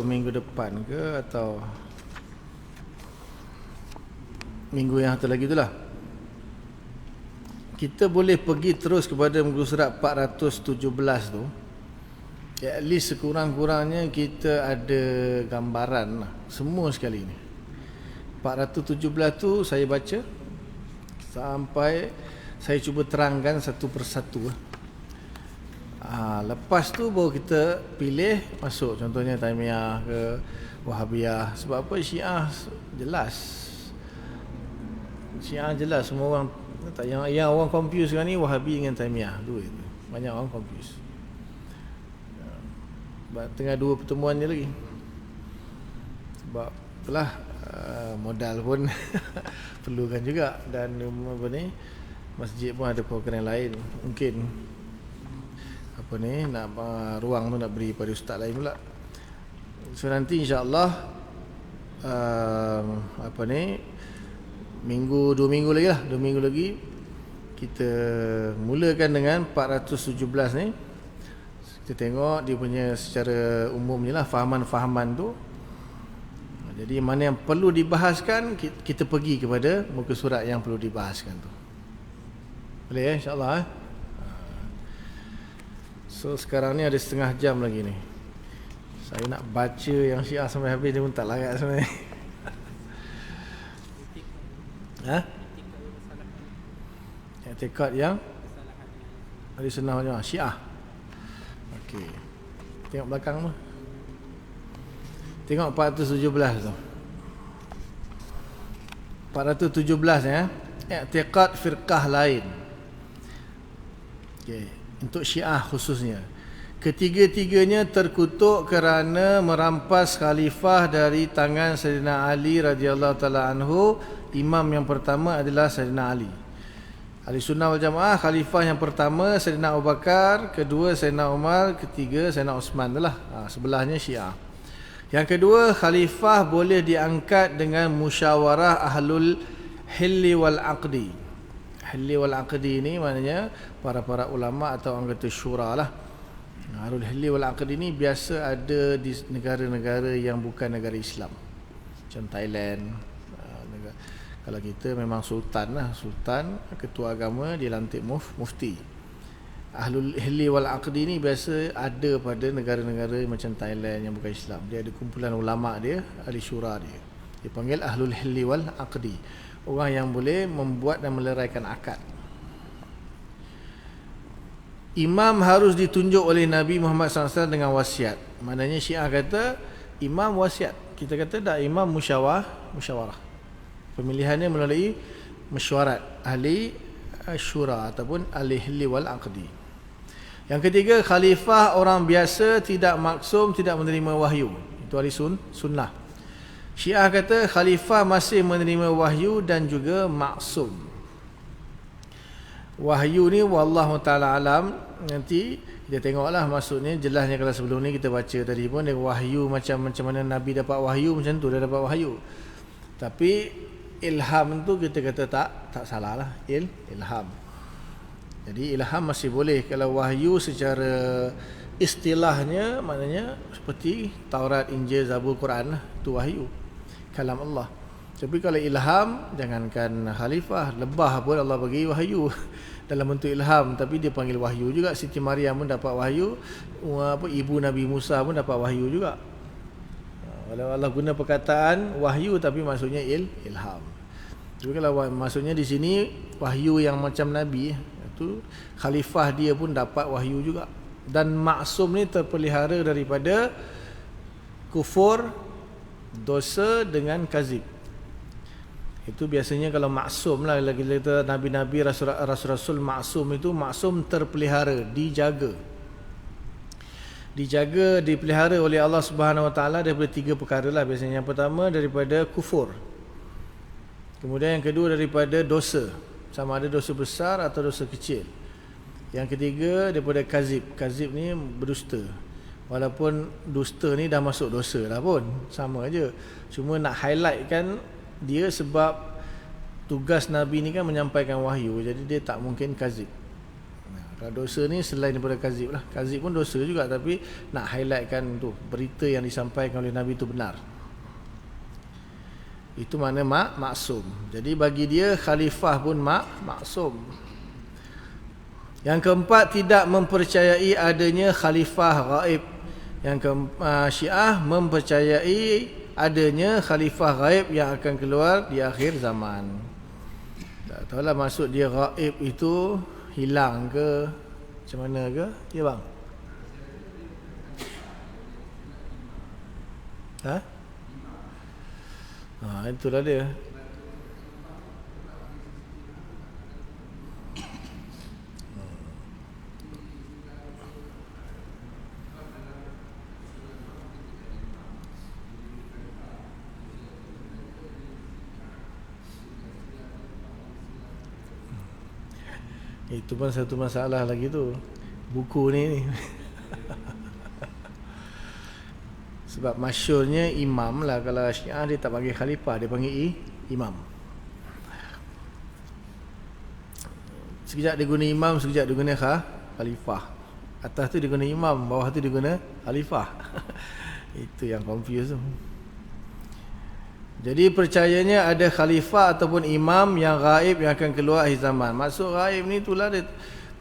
Minggu depan ke atau minggu yang satu lagi itulah, kita boleh pergi terus kepada muka surat 417 tu. At least sekurang-kurangnya kita ada gambaran lah, semua sekali ni. 417 tu saya baca sampai saya cuba terangkan satu persatu. Lepas tu baru kita pilih masuk, contohnya Taimiyah ke Wahabiyah. Sebab apa? Syiah jelas semua orang tak, yang orang confuse sekarang ni Wahabi dengan Taimiyah, dua itu. Banyak orang confuse. Sebab tengah dua pertemuan je lagi. Sebab itulah modal pun perlukan juga, dan apa ni, masjid pun ada program lain. Mungkin apa ni nak ruang tu nak beri pada ustaz lain pula. So nanti insya-Allah apa ni dua minggu lagi kita mulakan dengan 417 ni. Kita tengok dia punya secara umumnya lah, fahaman-fahaman tu. Jadi mana yang perlu dibahaskan, kita pergi kepada muka surat yang perlu dibahaskan tu. Boleh insya-Allah So sekarang ni ada setengah jam lagi ni. Saya nak baca yang Syiah sampai habis, dia pun tak larat sebenarnya. I'tikad yang Ahlussunnah wal Jamaah Syiah. Okey. Tengok belakang tu. Tengok 417 tu. 417 ya. I'tikad firqah lain. Okey. Untuk Syiah khususnya, ketiga-tiganya terkutuk kerana merampas khalifah dari tangan Sayyidina Ali radhiyallahu taala anhu. Imam yang pertama adalah Sayyidina Ali. Ahlussunnah wal Jamaah, khalifah yang pertama Sayyidina Abu Bakar, kedua Sayyidina Umar, ketiga Sayyidina Uthman itulah. Sebelahnya Syiah. Yang kedua, khalifah boleh diangkat dengan musyawarah ahlul hilli wal aqdi. Hilli wal aqdi ni maknanya para ulama atau orang kata syura lah. Ahlul hilli wal aqdi ni biasa ada di negara-negara yang bukan negara Islam. Macam Thailand. Kalau kita memang sultan lah, sultan, ketua agama, dia lantik mufti. Ahlul hilli wal aqdi ni biasa ada pada negara-negara macam Thailand yang bukan Islam. Dia ada kumpulan ulama dia, ahli syura dia. Dia panggil ahlul hilli wal aqdi. Orang yang boleh membuat dan meleraikan akad. Imam harus ditunjuk oleh Nabi Muhammad SAW dengan wasiat. Maknanya Syiah kata imam wasiat. Kita kata tak, imam musyawarah. Pemilihannya melalui mesyuarat ahli syura ataupun ahli hilli wal aqdi. Yang ketiga, khalifah orang biasa, tidak maksum, tidak menerima wahyu. Itu ahli sunnah. Syiah kata khalifah masih menerima wahyu dan juga maksum. Wahyu ni wallahu taala alam, nanti kita tengoklah, maksudnya jelasnya kalau sebelum ni kita baca tadi pun dia wahyu macam mana Nabi dapat wahyu, macam tu dia dapat wahyu. Tapi ilham tu kita kata tak salah lah, ilham. Jadi ilham masih boleh. Kalau wahyu secara istilahnya maknanya seperti Taurat, Injil, Zabur, Quran lah, tu wahyu, kalam Allah. Tapi kalau ilham, jangankan khalifah, lebah pun Allah bagi wahyu dalam bentuk ilham, tapi dia panggil wahyu juga. Siti Maryam pun dapat wahyu, ibu Nabi Musa pun dapat wahyu juga. Kalau Allah guna perkataan wahyu tapi maksudnya ilham. Jadi kalau maksudnya di sini wahyu yang macam Nabi, itu khalifah dia pun dapat wahyu juga. Dan maksum ni terpelihara daripada kufur, dosa dengan kazib. Itu biasanya kalau maksum lah, lagi kita nabi-nabi, rasul-rasul maksum, itu maksum terpelihara, dipelihara oleh Allah Subhanahu Wa Taala daripada 3 perkara lah biasanya. Yang pertama daripada kufur, kemudian yang kedua daripada dosa, sama ada dosa besar atau dosa kecil. Yang ketiga daripada kazib. Kazib ni berdusta. Walaupun dusta ni dah masuk dosa lah pun, sama aja. Cuma nak highlightkan dia sebab tugas Nabi ni kan menyampaikan wahyu, jadi dia tak mungkin kazib. Kalau dosa ni selain daripada kazib lah. Kazib pun dosa juga, tapi nak highlightkan tu, berita yang disampaikan oleh Nabi tu benar. Itu makna maksum. Jadi bagi dia khalifah pun maksum. Yang keempat, tidak mempercayai adanya khalifah gaib. Yang Syiah mempercayai adanya khalifah gaib yang akan keluar di akhir zaman. Tak tahulah maksud dia gaib itu hilang ke macam mana ke, ya bang? Itulah dia. Itu pun satu masalah lagi tu, buku ni. Sebab masyhurnya imam lah. Kalau Syiah dia tak panggil khalifah, dia panggil imam. Sekejap dia guna imam, sekejap dia guna khalifah. Atas tu dia guna imam, bawah tu dia guna khalifah. Itu yang confuse tu. Jadi percayanya ada khalifah ataupun imam yang gaib yang akan keluar akhir zaman. Maksud gaib ni itulah dia,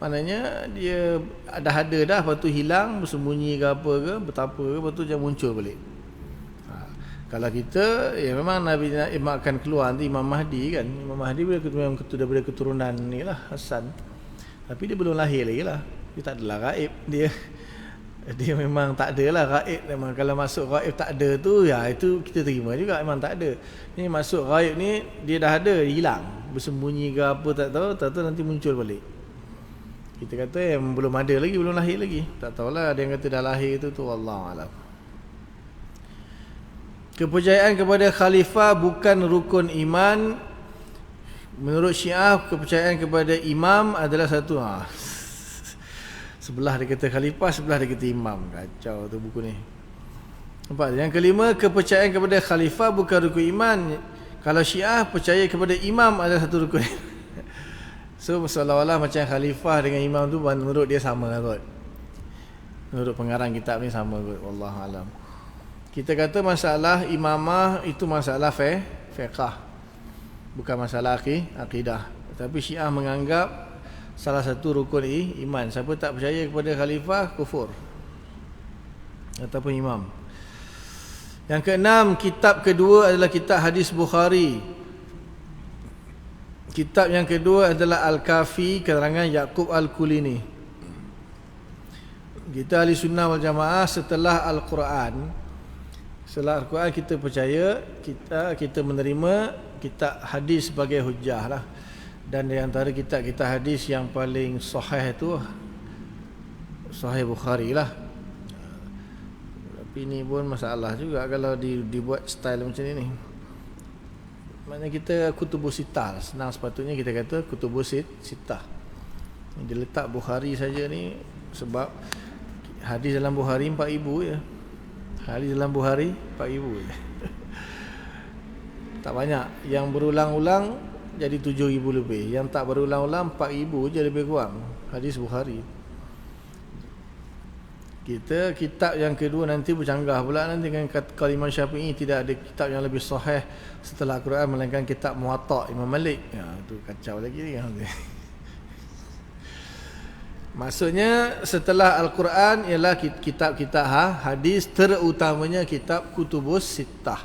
maknanya dia ada dah, lepas tu hilang, bersembunyi ke apa ke, betapa ke, lepas tu dia muncul balik. Kalau kita, ya memang Nabi akan keluar nanti Imam Mahdi kan. Imam Mahdi memang daripada keturunan ni lah, Hasan. Tapi dia belum lahir lagi lah. Dia tak adalah gaib. Dia memang tak ada lah gaib. Memang kalau masuk gaib tak ada tu, ya itu kita terima juga, memang tak ada. Ni masuk gaib ni dia dah ada, hilang, bersembunyi ke apa tak tahu nanti muncul balik. Kita kata yang belum ada lagi, belum lahir lagi. Tak tahulah, ada yang kata dah lahir tu wallahu alam. Kepercayaan kepada khalifah bukan rukun iman. Menurut Syiah, kepercayaan kepada imam adalah satu. Sebelah dia kata khalifah, sebelah dia kata imam. Kacau tu buku ni. Nampak? Yang kelima, kepercayaan kepada khalifah bukan rukun iman. Kalau Syiah percaya kepada imam adalah satu rukun. So seolah-olah macam khalifah dengan imam tu menurut dia sama kot. Menurut pengarang kitab ni sama kot. Wallahu alam. Kita kata masalah imamah itu masalah fiqh, bukan masalah akidah. Tapi Syiah menganggap salah satu rukun iman. Siapa tak percaya kepada khalifah, kufur ataupun imam. Yang keenam, kitab kedua adalah kitab hadis Bukhari. Kitab yang kedua adalah Al-Kafi, karangan Yaqub Al-Kulini. Kita ahli sunnah wal jamaah setelah Al-Quran. Setelah Al-Quran kita percaya, kita menerima kitab hadis sebagai hujah lah. Dan di antara kitab-kitab hadis yang paling sahih itu Sahih Bukhari lah. Tapi ni pun masalah juga kalau dibuat style macam ni. Maknanya kita kutubus sittah lah. Senang sepatutnya kita kata kutubus sittah. Dia letak Bukhari saja ni sebab hadis dalam Bukhari 4,000 je. Hadis dalam Bukhari 4,000 je. Tak banyak. Yang berulang-ulang jadi 7,000 lebih. Yang tak berulang-ulang 4,000 je lebih kurang. Hadis Bukhari. Kita kitab yang kedua nanti bercanggah pula nanti dengan kata Imam Syafi'i, tidak ada kitab yang lebih sahih setelah Al-Quran melainkan kitab Muwatta' Imam Malik. Ya, tu kacau lagi ni. Maksudnya setelah Al-Quran ialah kitab-kitab hadis, terutamanya kitab Kutubus Sittah.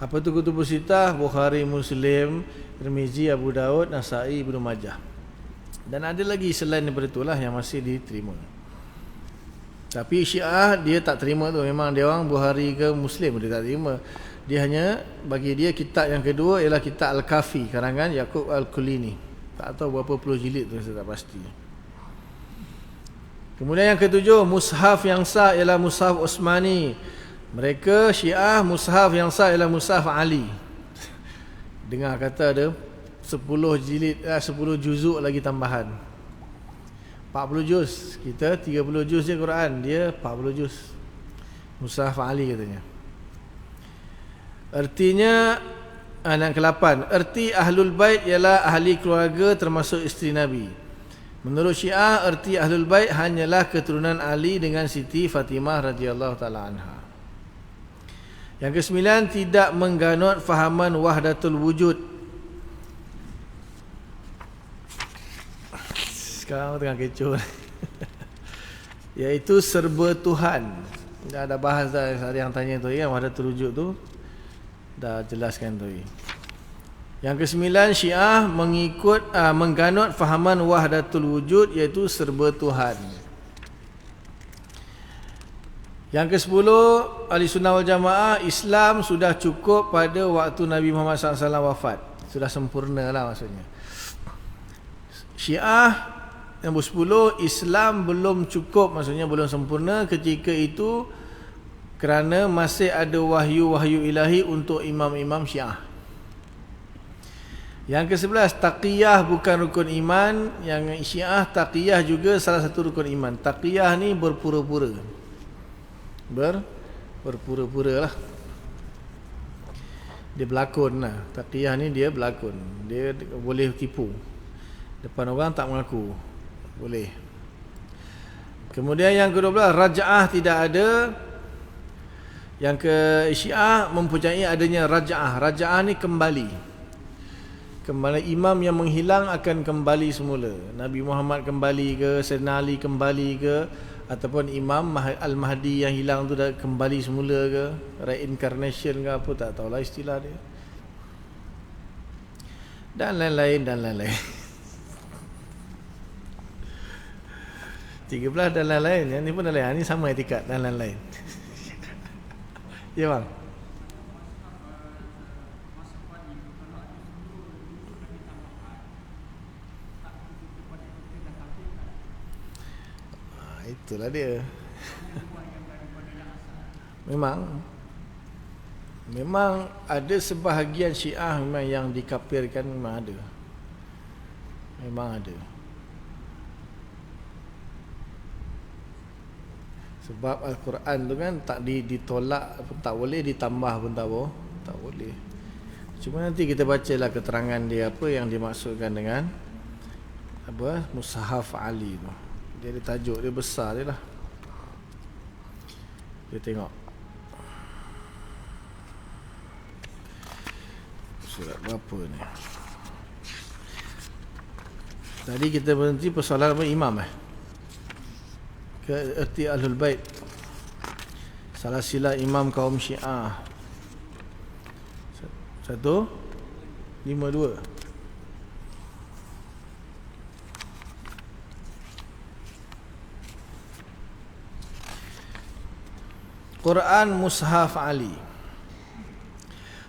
Apa tu Kutubus Sittah? Bukhari, Muslim, Tirmizi, Abu Daud, Nasa'i, Ibnu Majah. Dan ada lagi selain daripada itulah yang masih diterima. Tapi Syiah dia tak terima tu. Memang dia orang Bukhari ke Muslim dia tak terima. Dia hanya bagi dia kitab yang kedua ialah kitab Al-Kafi karangan Yaqub Al-Kulini. Tak tahu berapa puluh jilid tu, saya tak pasti. Kemudian yang ketujuh, mushaf yang sah ialah mushaf Utsmani. Mereka Syiah mushaf yang sah ialah mushaf Ali. Dengar kata ada 10 jilid, 10 juzuk lagi tambahan. 40 juz. Kita 30 juz je Quran, dia 40 juz. Mushaf Ali katanya. Artinya yang ke-8, erti Ahlul Bait ialah ahli keluarga termasuk isteri Nabi. Menurut Syiah, erti Ahlul Bait hanyalah keturunan Ali dengan Siti Fatimah radhiyallahu taala anha. Yang ke-9, tidak mengganut fahaman wahdatul wujud. Sekarang tengah kecoh. Iaitu serba Tuhan. Dah ada bahas dah, ada yang tanya tu kan, wahdatul wujud tu. Dah jelaskan tu. Yang ke-9, Syiah mengganut fahaman wahdatul wujud, iaitu serba Tuhan. Yang ke-10, Ahlussunnah wal Jamaah, Islam sudah cukup pada waktu Nabi Muhammad SAW wafat. Sudah sempurna lah maksudnya. Syiah nombor 10, Islam belum cukup, maksudnya belum sempurna ketika itu kerana masih ada wahyu-wahyu ilahi untuk imam-imam Syiah. Yang ke-11, taqiyah bukan rukun iman. Yang Syiah, taqiyah juga salah satu rukun iman. Taqiyah ni berpura-pura. Berpura-pura lah. Dia berlakon lah. Taqiyah ni dia berlakon. Dia boleh tipu. Depan orang tak mengaku. Boleh. Kemudian yang ke-12, raja'ah tidak ada. Yang ke-Syiah mempunyai adanya raja'ah. Raja'ah ni kembali. Kembali imam yang menghilang akan kembali semula. Nabi Muhammad kembali ke, Sayyidina Ali kembali ke, ataupun Imam Al-Mahdi yang hilang tu dah kembali semula ke, reincarnation ke apa, tak tahulah istilah dia. Dan lain-lain dan lain-lain. 13 dan lain-lain. Yang ni pun lain-lain. Ini sama etikat dan lain-lain. Ya bang. Itulah dia. Memang ada sebahagian Syiah memang yang dikafirkan, memang ada. Memang ada. Sebab Al-Quran tu kan tak ditolak pun tak boleh, ditambah pun tak boleh. Cuma nanti kita bacalah keterangan dia apa yang dimaksudkan dengan apa Mushaf Ali tu. Dia ada tajuk dia besar dia lah. Kita tengok surat berapa ni. Tadi kita berhenti persoalan apa imam ke erti Ahlul Bait. Salah sila imam kaum Syiah. 152. Quran Mushaf Ali.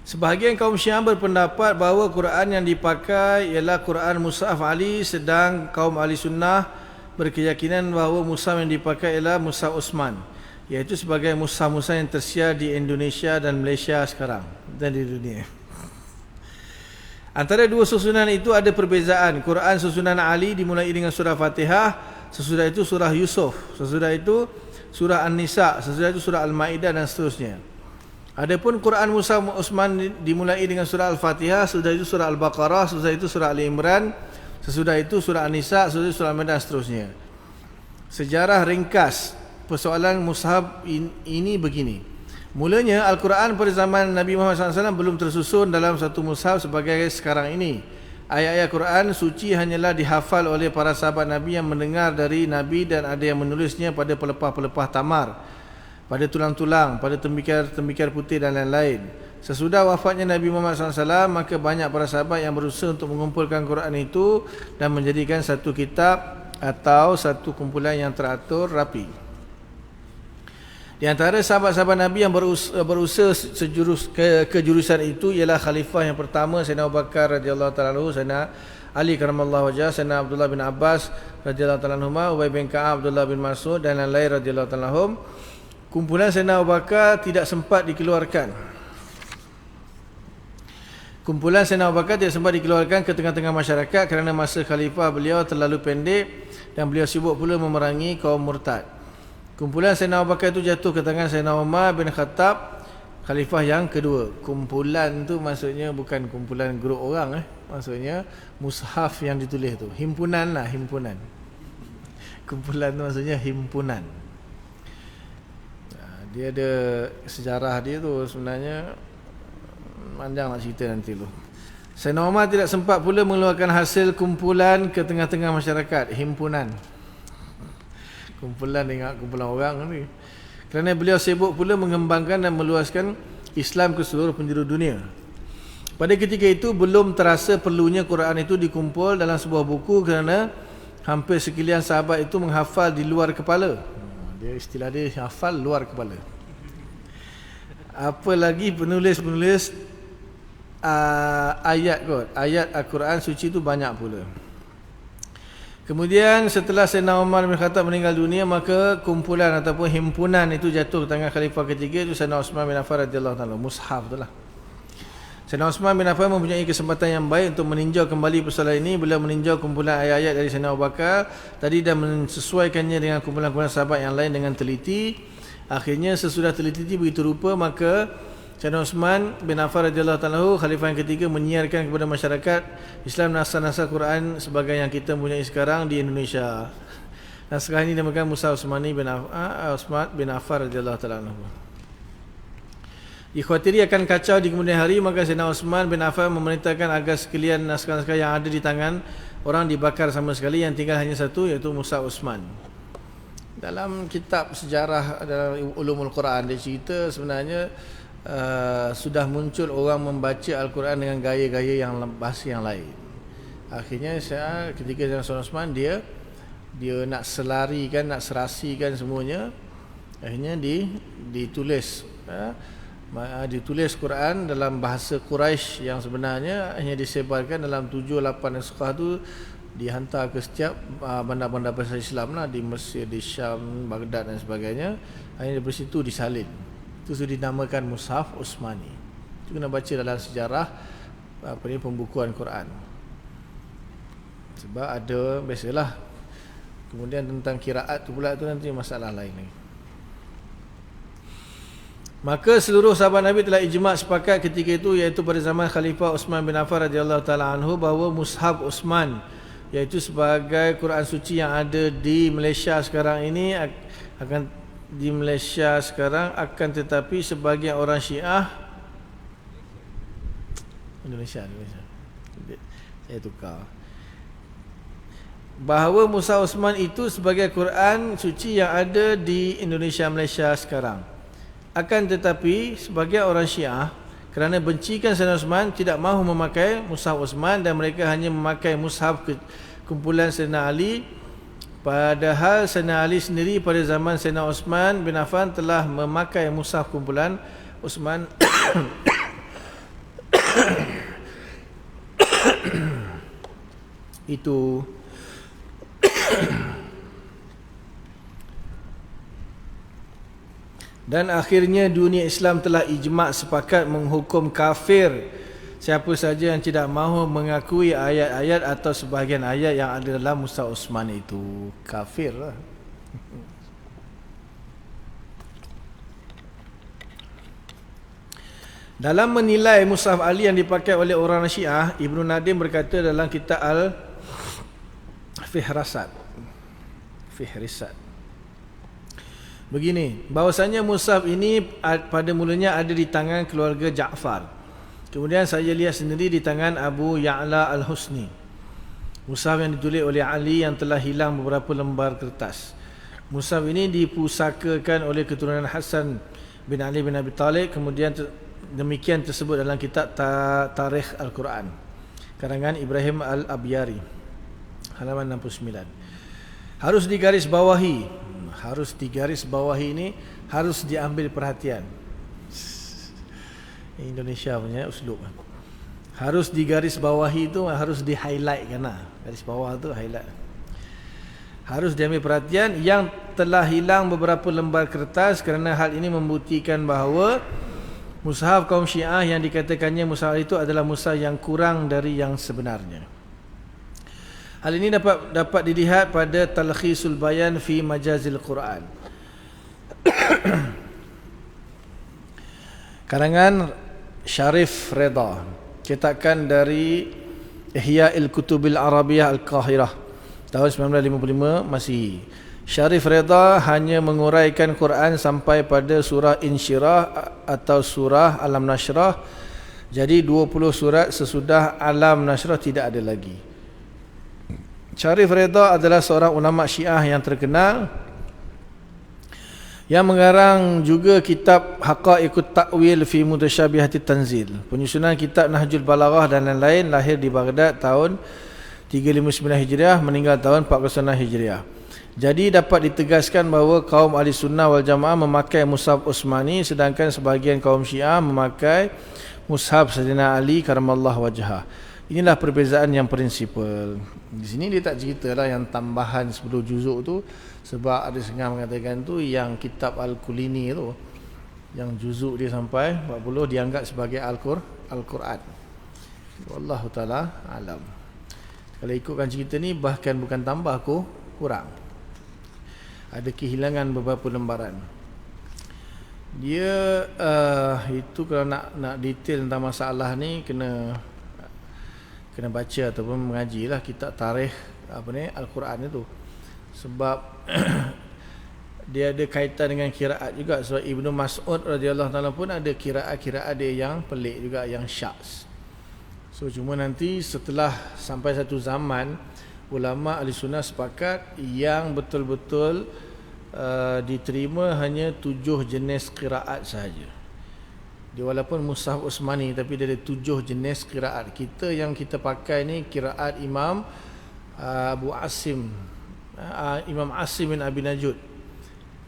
Sebahagian kaum Syiah berpendapat bahawa Quran yang dipakai ialah Quran Mushaf Ali, sedang kaum Ahli Sunnah berkeyakinan bahawa mushaf yang dipakai ialah Mushaf Utsman, iaitu sebagai mushaf-mushaf yang tersedia di Indonesia dan Malaysia sekarang dan di dunia. Antara dua susunan itu ada perbezaan. Quran susunan Ali dimulai dengan surah Fatihah, sesudah itu surah Yusuf, sesudah itu surah An-Nisa, sesudah itu surah Al-Maidah dan seterusnya. Adapun Quran Musa Utsman dimulai dengan surah Al-Fatihah, sesudah itu surah Al-Baqarah, sesudah itu surah Ali Imran, sesudah itu surah An-Nisa, sesudah itu surah Al-Maidah dan seterusnya. Sejarah ringkas persoalan mushaf ini begini. Mulanya Al-Quran pada zaman Nabi Muhammad SAW belum tersusun dalam satu mushaf sebagai sekarang ini. Ayat-ayat Quran suci hanyalah dihafal oleh para sahabat Nabi yang mendengar dari Nabi, dan ada yang menulisnya pada pelepah-pelepah tamar, pada tulang-tulang, pada tembikar putih dan lain-lain. Sesudah wafatnya Nabi Muhammad SAW, maka banyak para sahabat yang berusaha untuk mengumpulkan Quran itu dan menjadikan satu kitab atau satu kumpulan yang teratur rapi. Di antara sahabat-sahabat Nabi yang berusaha kejurusan itu ialah khalifah yang pertama Sayyidina Abu Bakar radhiyallahu taala anhu, Sayyidina Ali karamallahu wajhah, Sayyidina Abdullah bin Abbas radhiyallahu taala anhu, Ubay bin Ka'ab, Abdullah bin Mas'ud dan lain-lain radhiyallahu taala anhum. Kumpulan Sayyidina Abu Bakar tidak sempat dikeluarkan. Kumpulan Sayyidina Abu Bakar tidak sempat dikeluarkan ke tengah-tengah masyarakat kerana masa khalifah beliau terlalu pendek dan beliau sibuk pula memerangi kaum murtad. Kumpulan Sayyidina Abu Bakar itu jatuh ke tangan Sayyidina Umar bin Khattab, khalifah yang kedua. Kumpulan tu maksudnya bukan kumpulan grup orang, maksudnya mushaf yang ditulis tu. Himpunan lah, himpunan. Kumpulan tu maksudnya himpunan. Dia ada sejarah dia tu sebenarnya, panjang nak cerita nanti tu. Sayyidina Umar tidak sempat pula mengeluarkan hasil kumpulan ke tengah-tengah masyarakat, himpunan. Kumpulan dengan kumpulan orang ni. Kerana beliau sibuk pula mengembangkan dan meluaskan Islam ke seluruh penjuru dunia. Pada ketika itu belum terasa perlunya Quran itu dikumpul dalam sebuah buku kerana hampir sekalian sahabat itu menghafal di luar kepala. Dia istilah dia hafal luar kepala. Apalagi penulis-penulis ayat kot. Ayat Al-Quran suci itu banyak pula. Kemudian setelah Sayyidina Umar bin Khattab meninggal dunia, maka kumpulan ataupun himpunan itu jatuh ke tangan khalifah ketiga, itu Sayyidina Utsman bin Affan radhiyallahu taala, mushaf itulah. Sayyidina Utsman bin Affan mempunyai kesempatan yang baik untuk meninjau kembali persoalan ini. Beliau meninjau kumpulan ayat-ayat dari Sayyidina Abu Bakar tadi dan mensesuaikannya dengan kumpulan-kumpulan sahabat yang lain dengan teliti. Akhirnya sesudah teliti begitu rupa, maka Sayyidina Utsman bin Affan radhiyallahu taala khalifah yang ketiga menyiarkan kepada masyarakat Islam naskah-naskah Quran sebagai yang kita punya sekarang di Indonesia. Naskah ini dinamakan Mushaf Utsmani bin Utsman bin Affan radhiyallahu taala. Dikhawatiri akan kacau di kemudian hari, maka Sayyidina Utsman bin Affan memerintahkan agar sekalian naskah-naskah yang ada di tangan orang dibakar sama sekali, yang tinggal hanya satu, iaitu Mushaf Utsman. Dalam kitab sejarah dalam Ulumul Quran dia cerita sebenarnya sudah muncul orang membaca Al-Quran dengan gaya-gaya yang bahasa yang lain. Akhirnya ketika Sayyidina Utsman dia nak selarikan, nak serasikan semuanya, akhirnya ditulis Quran dalam bahasa Quraisy yang sebenarnya hanya disebarkan dalam 7-8 naskah tu, dihantar ke setiap bandar-bandar bahasa Islam lah, di Mesir, di Syam, Baghdad dan sebagainya. Akhirnya dari situ disalin. Itu sudah dinamakan Mushaf Utsmani. Itu kena baca dalam sejarah pembukuan Quran. Sebab ada biasalah. Kemudian tentang qiraat tu pula tu nanti masalah lain lagi. Maka seluruh sahabat Nabi telah ijma' sepakat ketika itu, iaitu pada zaman Khalifah Utsman bin Affan radhiyallahu taala anhu, bahawa Mushaf Utsman, iaitu sebagai Quran suci yang ada di Malaysia sekarang ini, akan tetapi sebagian orang Syiah Indonesia saya tukar, bahawa Mushaf Utsman itu sebagai Quran suci yang ada di Indonesia Malaysia sekarang. Akan tetapi sebagian orang Syiah kerana bencikan Sayyidina Utsman tidak mahu memakai Mushaf Utsman, dan mereka hanya memakai mushaf kumpulan Sayyidina Ali. Padahal Sayyidina Ali sendiri pada zaman Sayyidina Utsman bin Affan telah memakai mushaf kumpulan Utsman itu. Dan akhirnya dunia Islam telah ijma' sepakat menghukum kafir siapa saja yang tidak mahu mengakui ayat-ayat atau sebahagian ayat yang ada dalam Mushaf Utsmani itu kafir lah. Dalam menilai Mushaf Ali yang dipakai oleh orang Syiah, Ibnu Nadim berkata dalam kitab Al-Fihrisat begini, bahawasanya mushaf ini pada mulanya ada di tangan keluarga Ja'far. Kemudian saya lihat sendiri di tangan Abu Ya'la Al-Husni. Mushaf yang ditulis oleh Ali yang telah hilang beberapa lembar kertas. Mushaf ini dipusakakan oleh keturunan Hasan bin Ali bin Abi Talib. Kemudian demikian tersebut dalam kitab Tarikh Al-Quran karangan Ibrahim Al-Abyari halaman 69. Harus digaris bawahi ini harus diambil perhatian. Indonesia punya uslub. Harus digaris bawahi itu harus di highlight kan lah. Garis bawah tu highlight. Harus diambil perhatian yang telah hilang beberapa lembar kertas kerana hal ini membuktikan bahawa mushaf kaum Syiah yang dikatakannya mushaf itu adalah mushaf yang kurang dari yang sebenarnya. Hal ini dapat dilihat pada Talkhisul Bayan fi Majazil Quran. Karangan Syarif Reda, cetakan dari Ihya'il Kutubil Arabiyah Al-Qahirah tahun 1955 Masihi. Syarif Reda hanya menguraikan Quran sampai pada surah Insyirah atau surah Alam Nashrah. Jadi 20 surat sesudah Alam Nashrah tidak ada lagi. Syarif Reda adalah seorang ulama Syiah yang terkenal yang mengarang juga kitab Haqa'iqut Ta'wil fi Mutasyabihatit Tanzil. Penyusunan kitab Nahjul Balaghah dan lain-lain. Lahir di Baghdad tahun 359 Hijriah, meninggal tahun 406 Hijriah. Jadi dapat ditegaskan bahawa kaum Ahli Sunnah wal Jamaah memakai Mushaf Utsmani, sedangkan sebahagian kaum Syiah memakai Mushaf Sayyidina Ali karamallahu wajhah. Inilah perbezaan yang prinsipal. Di sini dia tak ceritalah yang tambahan 10 juzuk tu, sebab ada setengah mengatakan tu yang kitab Al-Kulini tu, yang juzuk dia sampai 40 dianggap sebagai Al-Quran. Wallahu taala alam. Kalau ikutkan cerita ni bahkan bukan tambah kurang. Ada kehilangan beberapa lembaran. Dia itu kalau nak detail tentang masalah ni kena baca ataupun mengajilah kitab tarikh Al-Quran itu. Sebab dia ada kaitan dengan kiraat juga. Sebab Ibnu Mas'ud radhiyallahu taala pun ada kiraat dia yang pelik juga, yang syadz. So cuma nanti setelah sampai satu zaman, ulama ahli sunnah sepakat yang betul-betul diterima hanya 7 jenis qiraat sahaja. Dia walaupun Mushaf Utsmani tapi dia ada 7 jenis qiraat. Kita yang kita pakai ni qiraat Imam Imam Asim bin Abi Najud,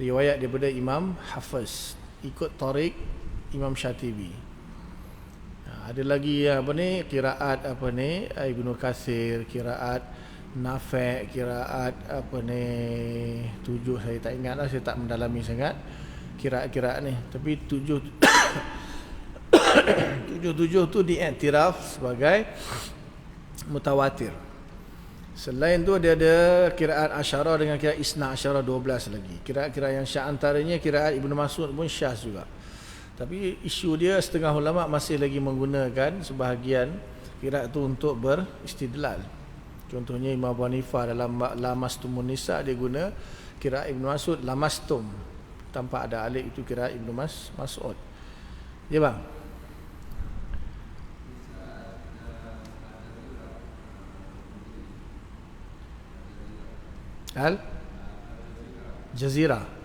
riwayat daripada Imam Hafiz, ikut tariq Imam Syatibi. Ada lagi qiraat Ibnu Katsir, qiraat Nafi', qiraat 7 saya tak ingatlah, saya tak mendalami sangat qiraat ni, tapi 7 tu diiktiraf sebagai mutawatir. Selain tu dia ada qiraat asyarah dengan qiraat isna asyarah 12 lagi. Qiraat-qiraat yang syah antaranya qiraat Ibnu Mas'ud pun syah juga. Tapi isu dia setengah ulama masih lagi menggunakan sebahagian qiraat tu untuk beristidlal. Contohnya Imam Abu Hanifah dalam Lamastumun Nisa dia guna qiraat Ibnu Mas'ud, lamastum tanpa ada alif, itu qiraat Ibnu Mas'ud. Ya bang. Al-Jazirah.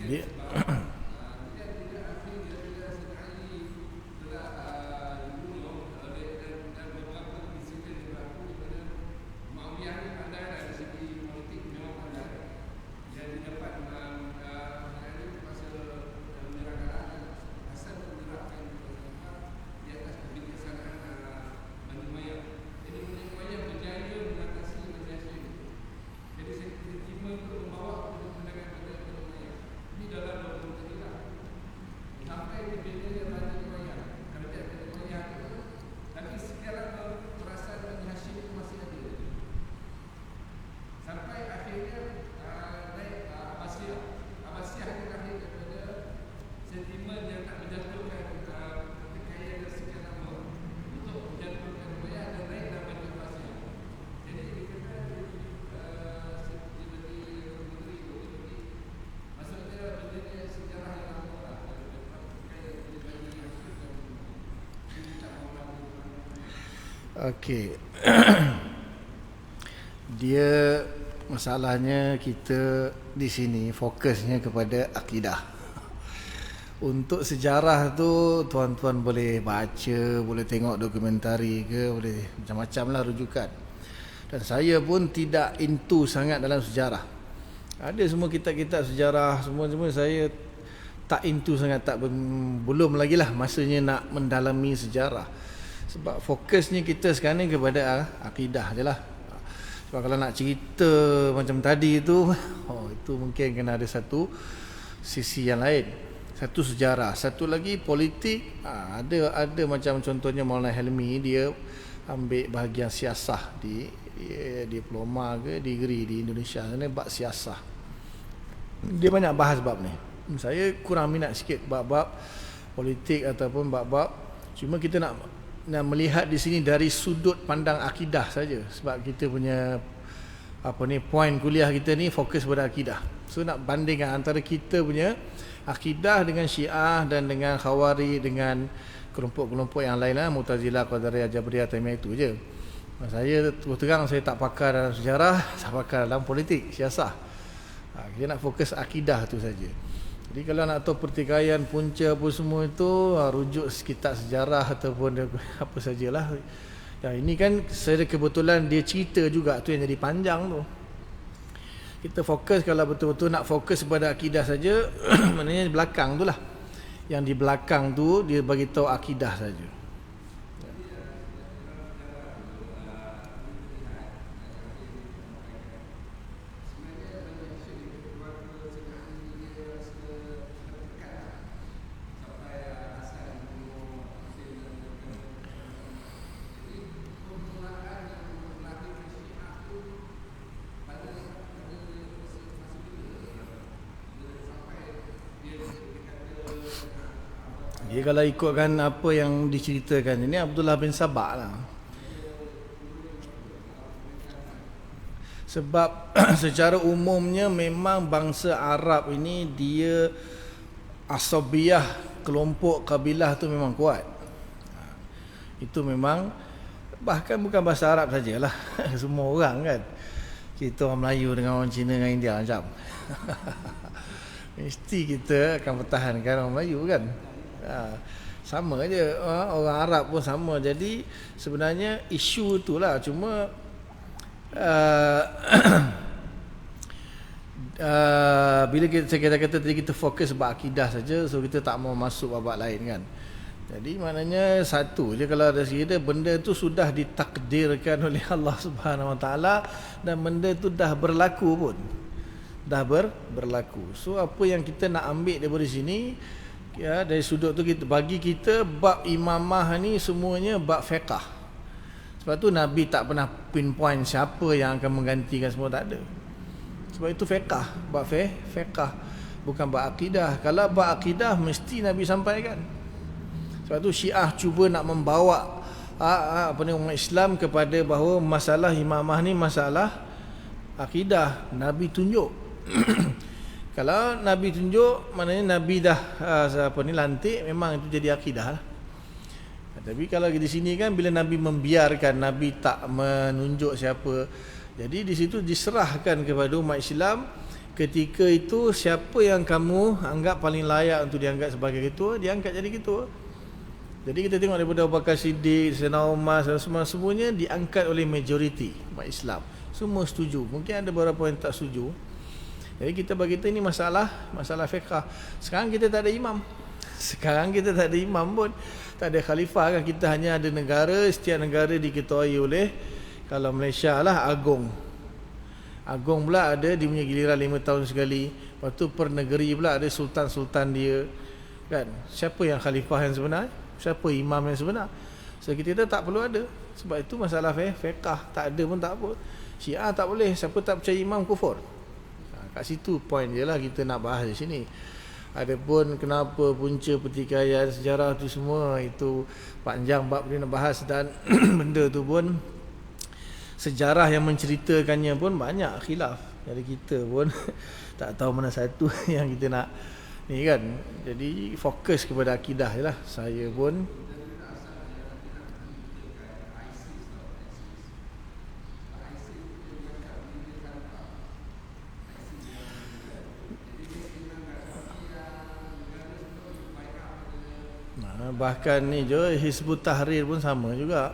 Dia, okey. Dia masalahnya kita di sini fokusnya kepada akidah. Untuk sejarah tu tuan-tuan boleh baca, boleh tengok dokumentari ke, boleh macam-macam lah rujukan. Dan saya pun tidak into sangat dalam sejarah. Ada semua kitab-kitab sejarah, semua saya tak into sangat, belum lagi lah masanya nak mendalami sejarah. Sebab fokusnya kita sekarang ni kepada akidah je lah. Sebab kalau nak cerita macam tadi tu, itu mungkin kena ada satu sisi yang lain. Satu sejarah, satu lagi politik. Ada macam contohnya Maulana Helmi, dia ambil bahagian siasah di diploma ke degree di Indonesia sana, bab siasah. Dia banyak bahas bab ni. Saya kurang minat sikit bab-bab politik ataupun bab-bab, cuma kita nak melihat di sini dari sudut pandang akidah saja, sebab kita punya poin kuliah kita ni fokus pada akidah. So nak bandingkan antara kita punya akidah dengan Syiah dan dengan Khawarij, dengan kelompok-kelompok yang lain lah, Mu'tazilah, Qadariyah, Jabriyah, Taimiyah, itu je. Saya terus terang, saya tak pakar dalam sejarah, saya pakar dalam politik, siasah. Kita nak fokus akidah tu saja. Jadi kalau nak tahu pertikaian punca apa semua itu, rujuk kitab sejarah ataupun apa sajalah. Yang ini kan secara kebetulan dia cerita juga, tu yang jadi panjang tu. Kita fokus, kalau betul-betul nak fokus pada akidah saja, maknanya di belakang tu lah. Yang di belakang tu dia bagi tahu akidah saja. Dia kalau ikutkan apa yang diceritakan ini, Abdullah bin Sabah lah. Sebab secara umumnya memang bangsa Arab ini dia asabiyah, kelompok kabilah tu memang kuat. Itu memang, bahkan bukan bahasa Arab sajalah, semua orang kan. Kita orang Melayu dengan orang Cina dengan India macam. Mesti kita akan pertahankan orang Melayu kan. Sama aja, orang Arab pun sama. Jadi sebenarnya isu itulah, cuma bila saya kata tadi kita fokus sebab akidah saja, so kita tak mau masuk babak lain kan. Jadi maknanya satu je, kalau ada sekiranya benda tu sudah ditakdirkan oleh Allah Subhanahu Wa Taala dan benda tu dah berlaku pun, dah berlaku. So apa yang kita nak ambil daripada sini, ya, dari sudut tu kita, bagi kita bab imamah ni semuanya bab fiqh. Sebab tu Nabi tak pernah pinpoint siapa yang akan menggantikan, semua tak ada. Sebab itu fiqh, bab fiqh, bukan bab akidah. Kalau bab akidah mesti Nabi sampaikan. Sebab tu Syiah cuba nak membawa umat Islam kepada bahawa masalah imamah ni masalah akidah. Nabi tunjuk. Kalau Nabi tunjuk, maknanya Nabi dah lantik, memang itu jadi akidah lah. Tapi kalau di sini kan, bila Nabi membiarkan, Nabi tak menunjuk siapa, jadi di situ diserahkan kepada umat Islam. ketika itu siapa yang kamu anggap paling layak untuk diangkat sebagai ketua, diangkat jadi ketua. Jadi kita tengok daripada Abu Bakar Siddiq, Sayyidina Umar, semuanya diangkat oleh majoriti umat Islam. Semua setuju. Mungkin ada beberapa yang tak setuju. Jadi kita bagi kita ini masalah fiqh. Sekarang kita tak ada imam. Sekarang kita tak ada imam pun. Tak ada khalifah kan. Kita hanya ada negara, setiap negara diketuai oleh, kalau Malaysia lah, agung. Agung pula ada, dia punya giliran 5 tahun sekali. Lepas tu per negeri pula ada sultan-sultan dia. Kan? Siapa yang khalifah yang sebenar? Siapa imam yang sebenar? So kita tak perlu ada. Sebab itu masalah fiqh. Tak ada pun tak apa. Syiah tak boleh. Siapa tak percaya imam kufur. Kat situ point je lah kita nak bahas di sini. Adapun kenapa punca pertikaian sejarah tu semua, itu panjang bab dia nak bahas, dan benda tu pun sejarah yang menceritakannya pun banyak khilaf. Jadi kita pun tak tahu mana satu yang kita nak ni kan. Jadi fokus kepada akidah je lah. Saya pun bahkan ni je Hizbut Tahrir pun sama juga.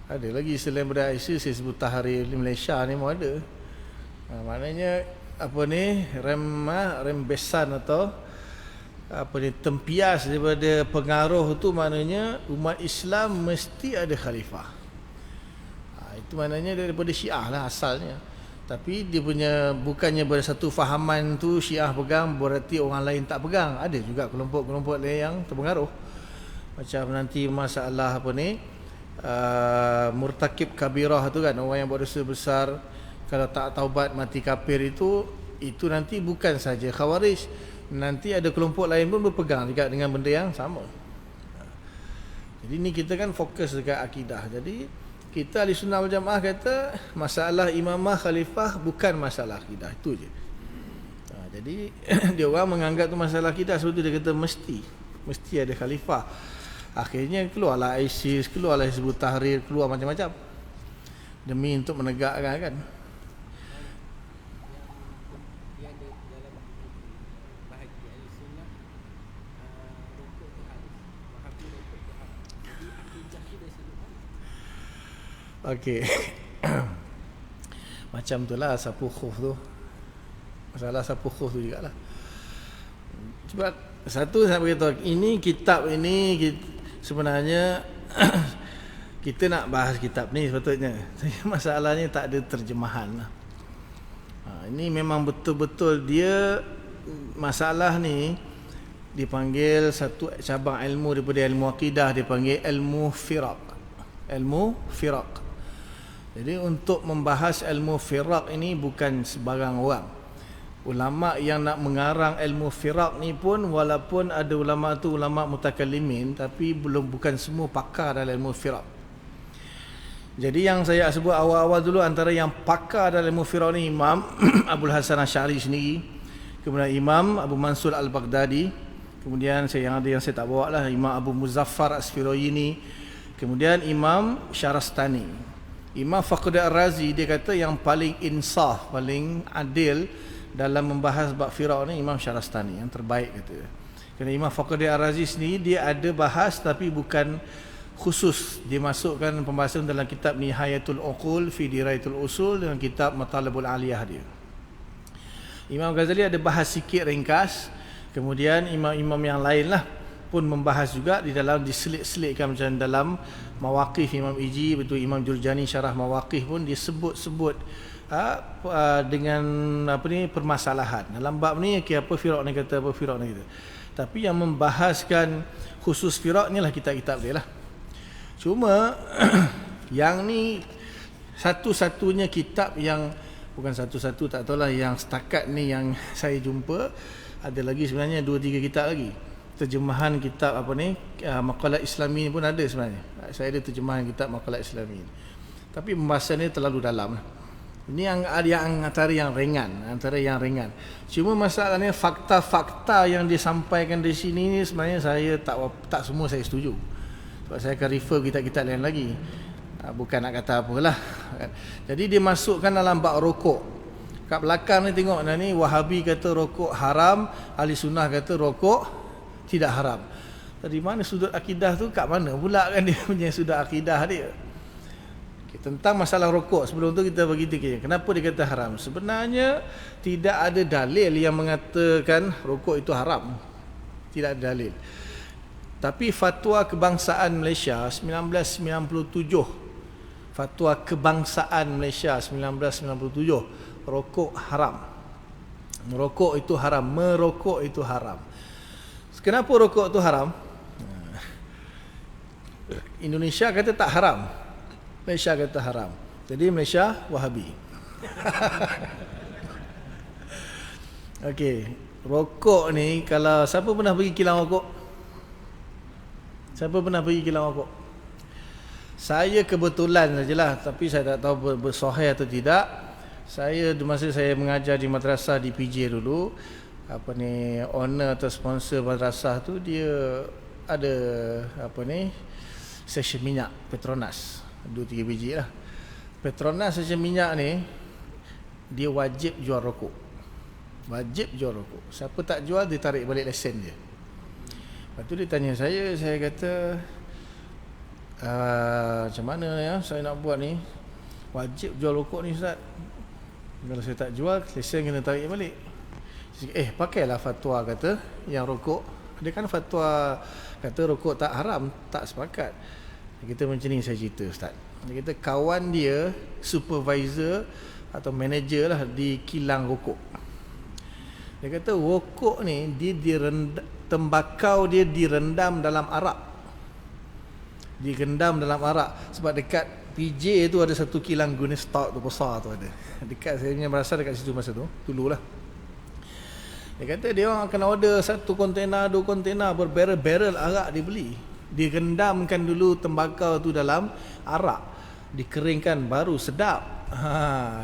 Ada lagi selain daripada ISIS, Hizbut Tahrir di Malaysia ni pun ada. Maknanya apa ni, rembesan atau apa ni, tempias daripada pengaruh tu, maknanya umat Islam mesti ada khalifah. Itu maknanya daripada Syiah lah asalnya. Tapi dia punya, bukannya bersatu fahaman tu Syiah pegang berarti orang lain tak pegang. Ada juga kelompok-kelompok lain yang terpengaruh. Macam nanti masalah apa ni, murtakib kabirah tu kan, orang yang buat dosa besar, kalau tak taubat mati kafir, itu nanti bukan saja Khawarij, nanti ada kelompok lain pun berpegang juga dengan benda yang sama. Jadi ni kita kan fokus dekat akidah. Jadi kita Ahli Sunnah wal Jamaah kata masalah imamah khalifah bukan masalah akidah, itu je. Jadi dia orang menganggap tu masalah akidah, sebab tu dia kata mesti ada khalifah. Akhirnya keluarlah ISIS, keluarlah Hizbut Tahrir, keluar macam-macam demi untuk menegakkan kan. Okey. Macam tu lah sapu khuf tu. Masalah sapu khuf tu jugalah. Sebab satu saya beritahu, ini kitab ini sebenarnya kita nak bahas kitab ni sepatutnya. Masalahnya tak ada terjemahan. Ini memang betul-betul dia, masalah ni dipanggil satu cabang ilmu daripada ilmu akidah, dipanggil ilmu firaq. Ilmu firaq. Jadi untuk membahas ilmu firaq ini bukan sebarang orang. Ulama yang nak mengarang ilmu firaq ni pun, walaupun ada ulama tu ulama mutakallimin, tapi bukan semua pakar dalam ilmu firaq. Jadi yang saya sebut awal-awal dulu, antara yang pakar dalam ilmu firaq ni Imam Abdul Hasan Asy'ari sendiri, kemudian Imam Abu Mansur Al-Baghdadi, kemudian yang saya tak bawa lah, Imam Abu Muzaffar As-Firayini, kemudian Imam Syarastani. Imam Fakhruddin Ar-Razi dia kata yang paling insaf, paling adil dalam membahas bab firaq ni Imam Syarastani, yang terbaik kata. Kerana Imam Fakhruddin Ar-Razi sendiri dia ada bahas tapi bukan khusus, dia masukkan pembahasan dalam kitab Nihayatul Uqul fi Dirayatul Usul dengan kitab Matalibul Aliyah dia. Imam Ghazali ada bahas sikit ringkas, kemudian imam-imam yang lain lah pun membahas juga di dalam, diselit-selitkan macam dalam Mawaqif Imam Iji, betul Imam Jurjani syarah Mawaqif pun disebut-sebut dengan apa ni, permasalahan dalam bab ni, apa firaq ni kata, apa firaq ni kata. Tapi yang membahaskan khusus firaq ni lah kitab-kitab dia lah. Cuma yang ni satu-satunya kitab yang, bukan satu-satu, tak tahulah, yang setakat ni yang saya jumpa. Ada lagi sebenarnya 2-3 kitab lagi. Terjemahan kitab apa ni, Maqalat Islami ni pun ada sebenarnya. Saya ada terjemahan kitab Maqalat Islami. Tapi pembahasan ni terlalu dalam. Ini yang antara yang ringan, Cuma masalahnya fakta-fakta yang disampaikan di sini ni sebenarnya saya tak semua saya setuju. Sebab saya akan refer kitab-kitab lain lagi. Bukan nak kata apalah. Jadi dia masukkan dalam bab rokok. Kat belakang ni tengok ni Wahabi kata rokok haram, ahli sunnah kata rokok tidak haram. Dari mana sudut akidah tu, kat mana pula kan dia punya sudut akidah dia? Okay, tentang masalah rokok sebelum tu kita bagi fikir. Kenapa dia kata haram? Sebenarnya tidak ada dalil yang mengatakan rokok itu haram. Tidak ada dalil. Tapi fatwa kebangsaan Malaysia 1997, fatwa kebangsaan Malaysia 1997, rokok haram. Merokok itu haram. Merokok itu haram. Kenapa rokok itu haram? Indonesia kata tak haram, Malaysia kata haram. Jadi Malaysia Wahabi. Okey, rokok ni, kalau siapa pernah pergi kilang rokok? Siapa pernah pergi kilang rokok? Saya kebetulan sajalah, tapi saya tak tahu bersahih atau tidak. Saya masa saya mengajar di madrasah di PJ dulu, owner atau sponsor madrasah tu dia ada stesen minyak Petronas 2-3 biji lah. Petronas stesen minyak ni dia wajib jual rokok. Wajib jual rokok. Siapa tak jual dia tarik balik lesen dia. Lepas tu dia tanya saya kata macam mana ya saya nak buat ni, wajib jual rokok ni Ustaz. Kalau saya tak jual, lesen kena tarik balik. Pakailah fatwa kata yang rokok. Dia kan fatwa kata rokok tak haram, tak sepakat. Kita macam ni saya cerita Ustaz. Dia kata kawan dia supervisor atau manager lah di kilang rokok. Dia kata rokok ni tembakau dia direndam dalam arak. Direndam dalam arak. Sebab dekat PJ tu ada satu kilang guna stout tu besar tu ada. Dekat saya punya berasal dekat situ masa tu, dululah. Dia kata dia orang akan order 1 kontena, 2 kontena, berbarrel-barrel arak dia beli. Dia rendamkan dulu tembakau tu dalam arak, dikeringkan baru sedap.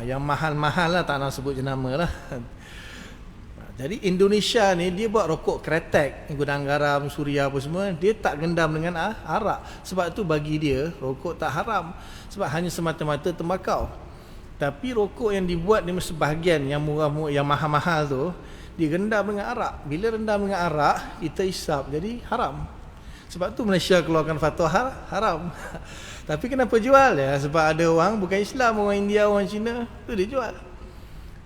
Yang mahal-mahal lah, tak nak sebut jenama lah. Jadi Indonesia ni dia buat rokok kretek, gudang garam, suria apa semua, dia tak gendam dengan arak. Sebab tu bagi dia rokok tak haram, sebab hanya semata-mata tembakau. Tapi rokok yang dibuat ni sebahagian yang murah-murah, yang mahal-mahal tu, digendam dengan arak. Bila rendam dengan arak, kita hisap jadi haram. Sebab tu Malaysia keluarkan fatwa haram. Tapi kenapa jual? Ya, sebab ada orang bukan Islam, orang India, orang Cina, tu dia jual.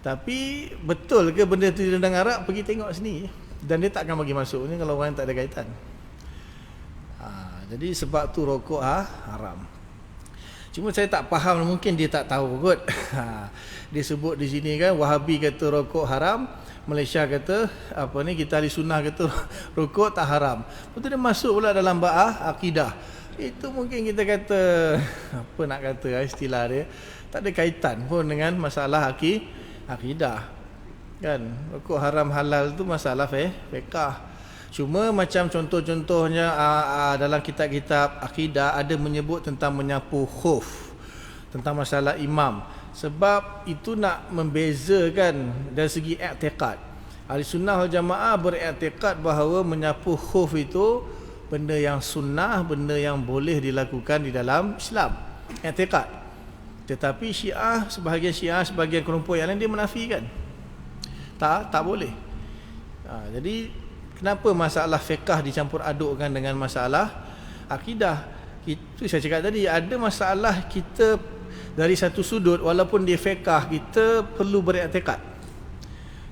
Tapi betul ke benda tu direndam arak? Pergi tengok sini. Dan dia tak akan bagi masuk ni kalau orang yang tak ada kaitan. Jadi sebab tu rokok haram. Cuma saya tak faham, mungkin dia tak tahu kot. Dia sebut di sini kan Wahabi kata rokok haram, Malaysia kata kita ahli sunnah kata rokok tak haram. Lepas tu dia masuk pula dalam bab akidah. Itu mungkin kita kata apa nak kata istilah dia, tak ada kaitan pun dengan masalah akidah. Kan rokok haram halal tu masalah fiqh. Cuma macam contoh-contohnya dalam kitab-kitab akidah ada menyebut tentang menyapu khuf, tentang masalah imam. Sebab itu nak membezakan dari segi i'tiqad. Ahli sunnah wal jamaah beriktikad bahawa menyapu khuf itu benda yang sunnah, benda yang boleh dilakukan di dalam Islam. I'tiqad. Tetapi sebahagian kelompok yang lain dia menafikan. Tak boleh. Jadi kenapa masalah fiqh dicampur adukkan dengan masalah akidah? Itu saya cakap tadi, ada masalah kita dari satu sudut, walaupun dia fiqh, kita perlu beriktikad.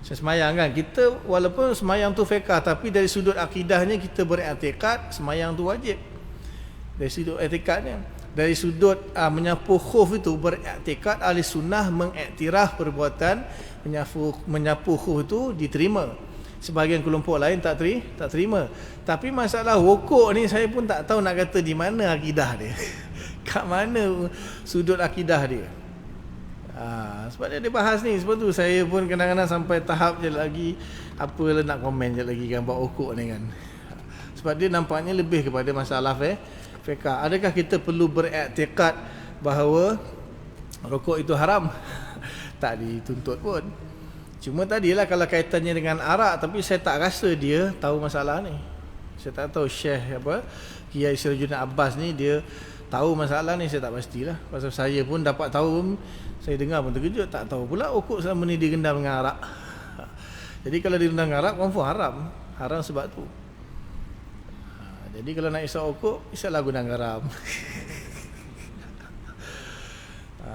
Saya semayang kan, kita walaupun semayang tu fiqh, tapi dari sudut akidahnya kita beriktikad semayang tu wajib. Dari sudut etikadnya, dari sudut menyapu khuf itu beriktikad ahli sunnah mengiktiraf perbuatan menyapu khuf itu diterima. Sebahagian kelompok lain tak terima. Tapi masalah rokok ni saya pun tak tahu nak kata di mana akidah dia. Kat mana sudut akidah dia. Sebab dia bahas ni. Sebab tu saya pun kadang-kadang sampai tahap je lagi, apalah nak komen je lagi kan buat rokok ni kan. Sebab dia nampaknya lebih kepada masalah fiqh. Adakah kita perlu beriktikad bahawa rokok itu haram? Tak dituntut pun. Cuma tadilah kalau kaitannya dengan arak, tapi saya tak rasa dia tahu masalah ni. Saya tak tahu Syekh Kiai Sirajuddin Abbas ni dia tahu masalah ni saya tak pastilah. Pasal saya pun dapat tahu, saya dengar pun terkejut, tak tahu pula okok selama ni direndam dengan arak. Jadi kalau direndam dengan arak confirm haram. Haram sebab tu. Jadi kalau nak isap okok, isaplah gudang garam.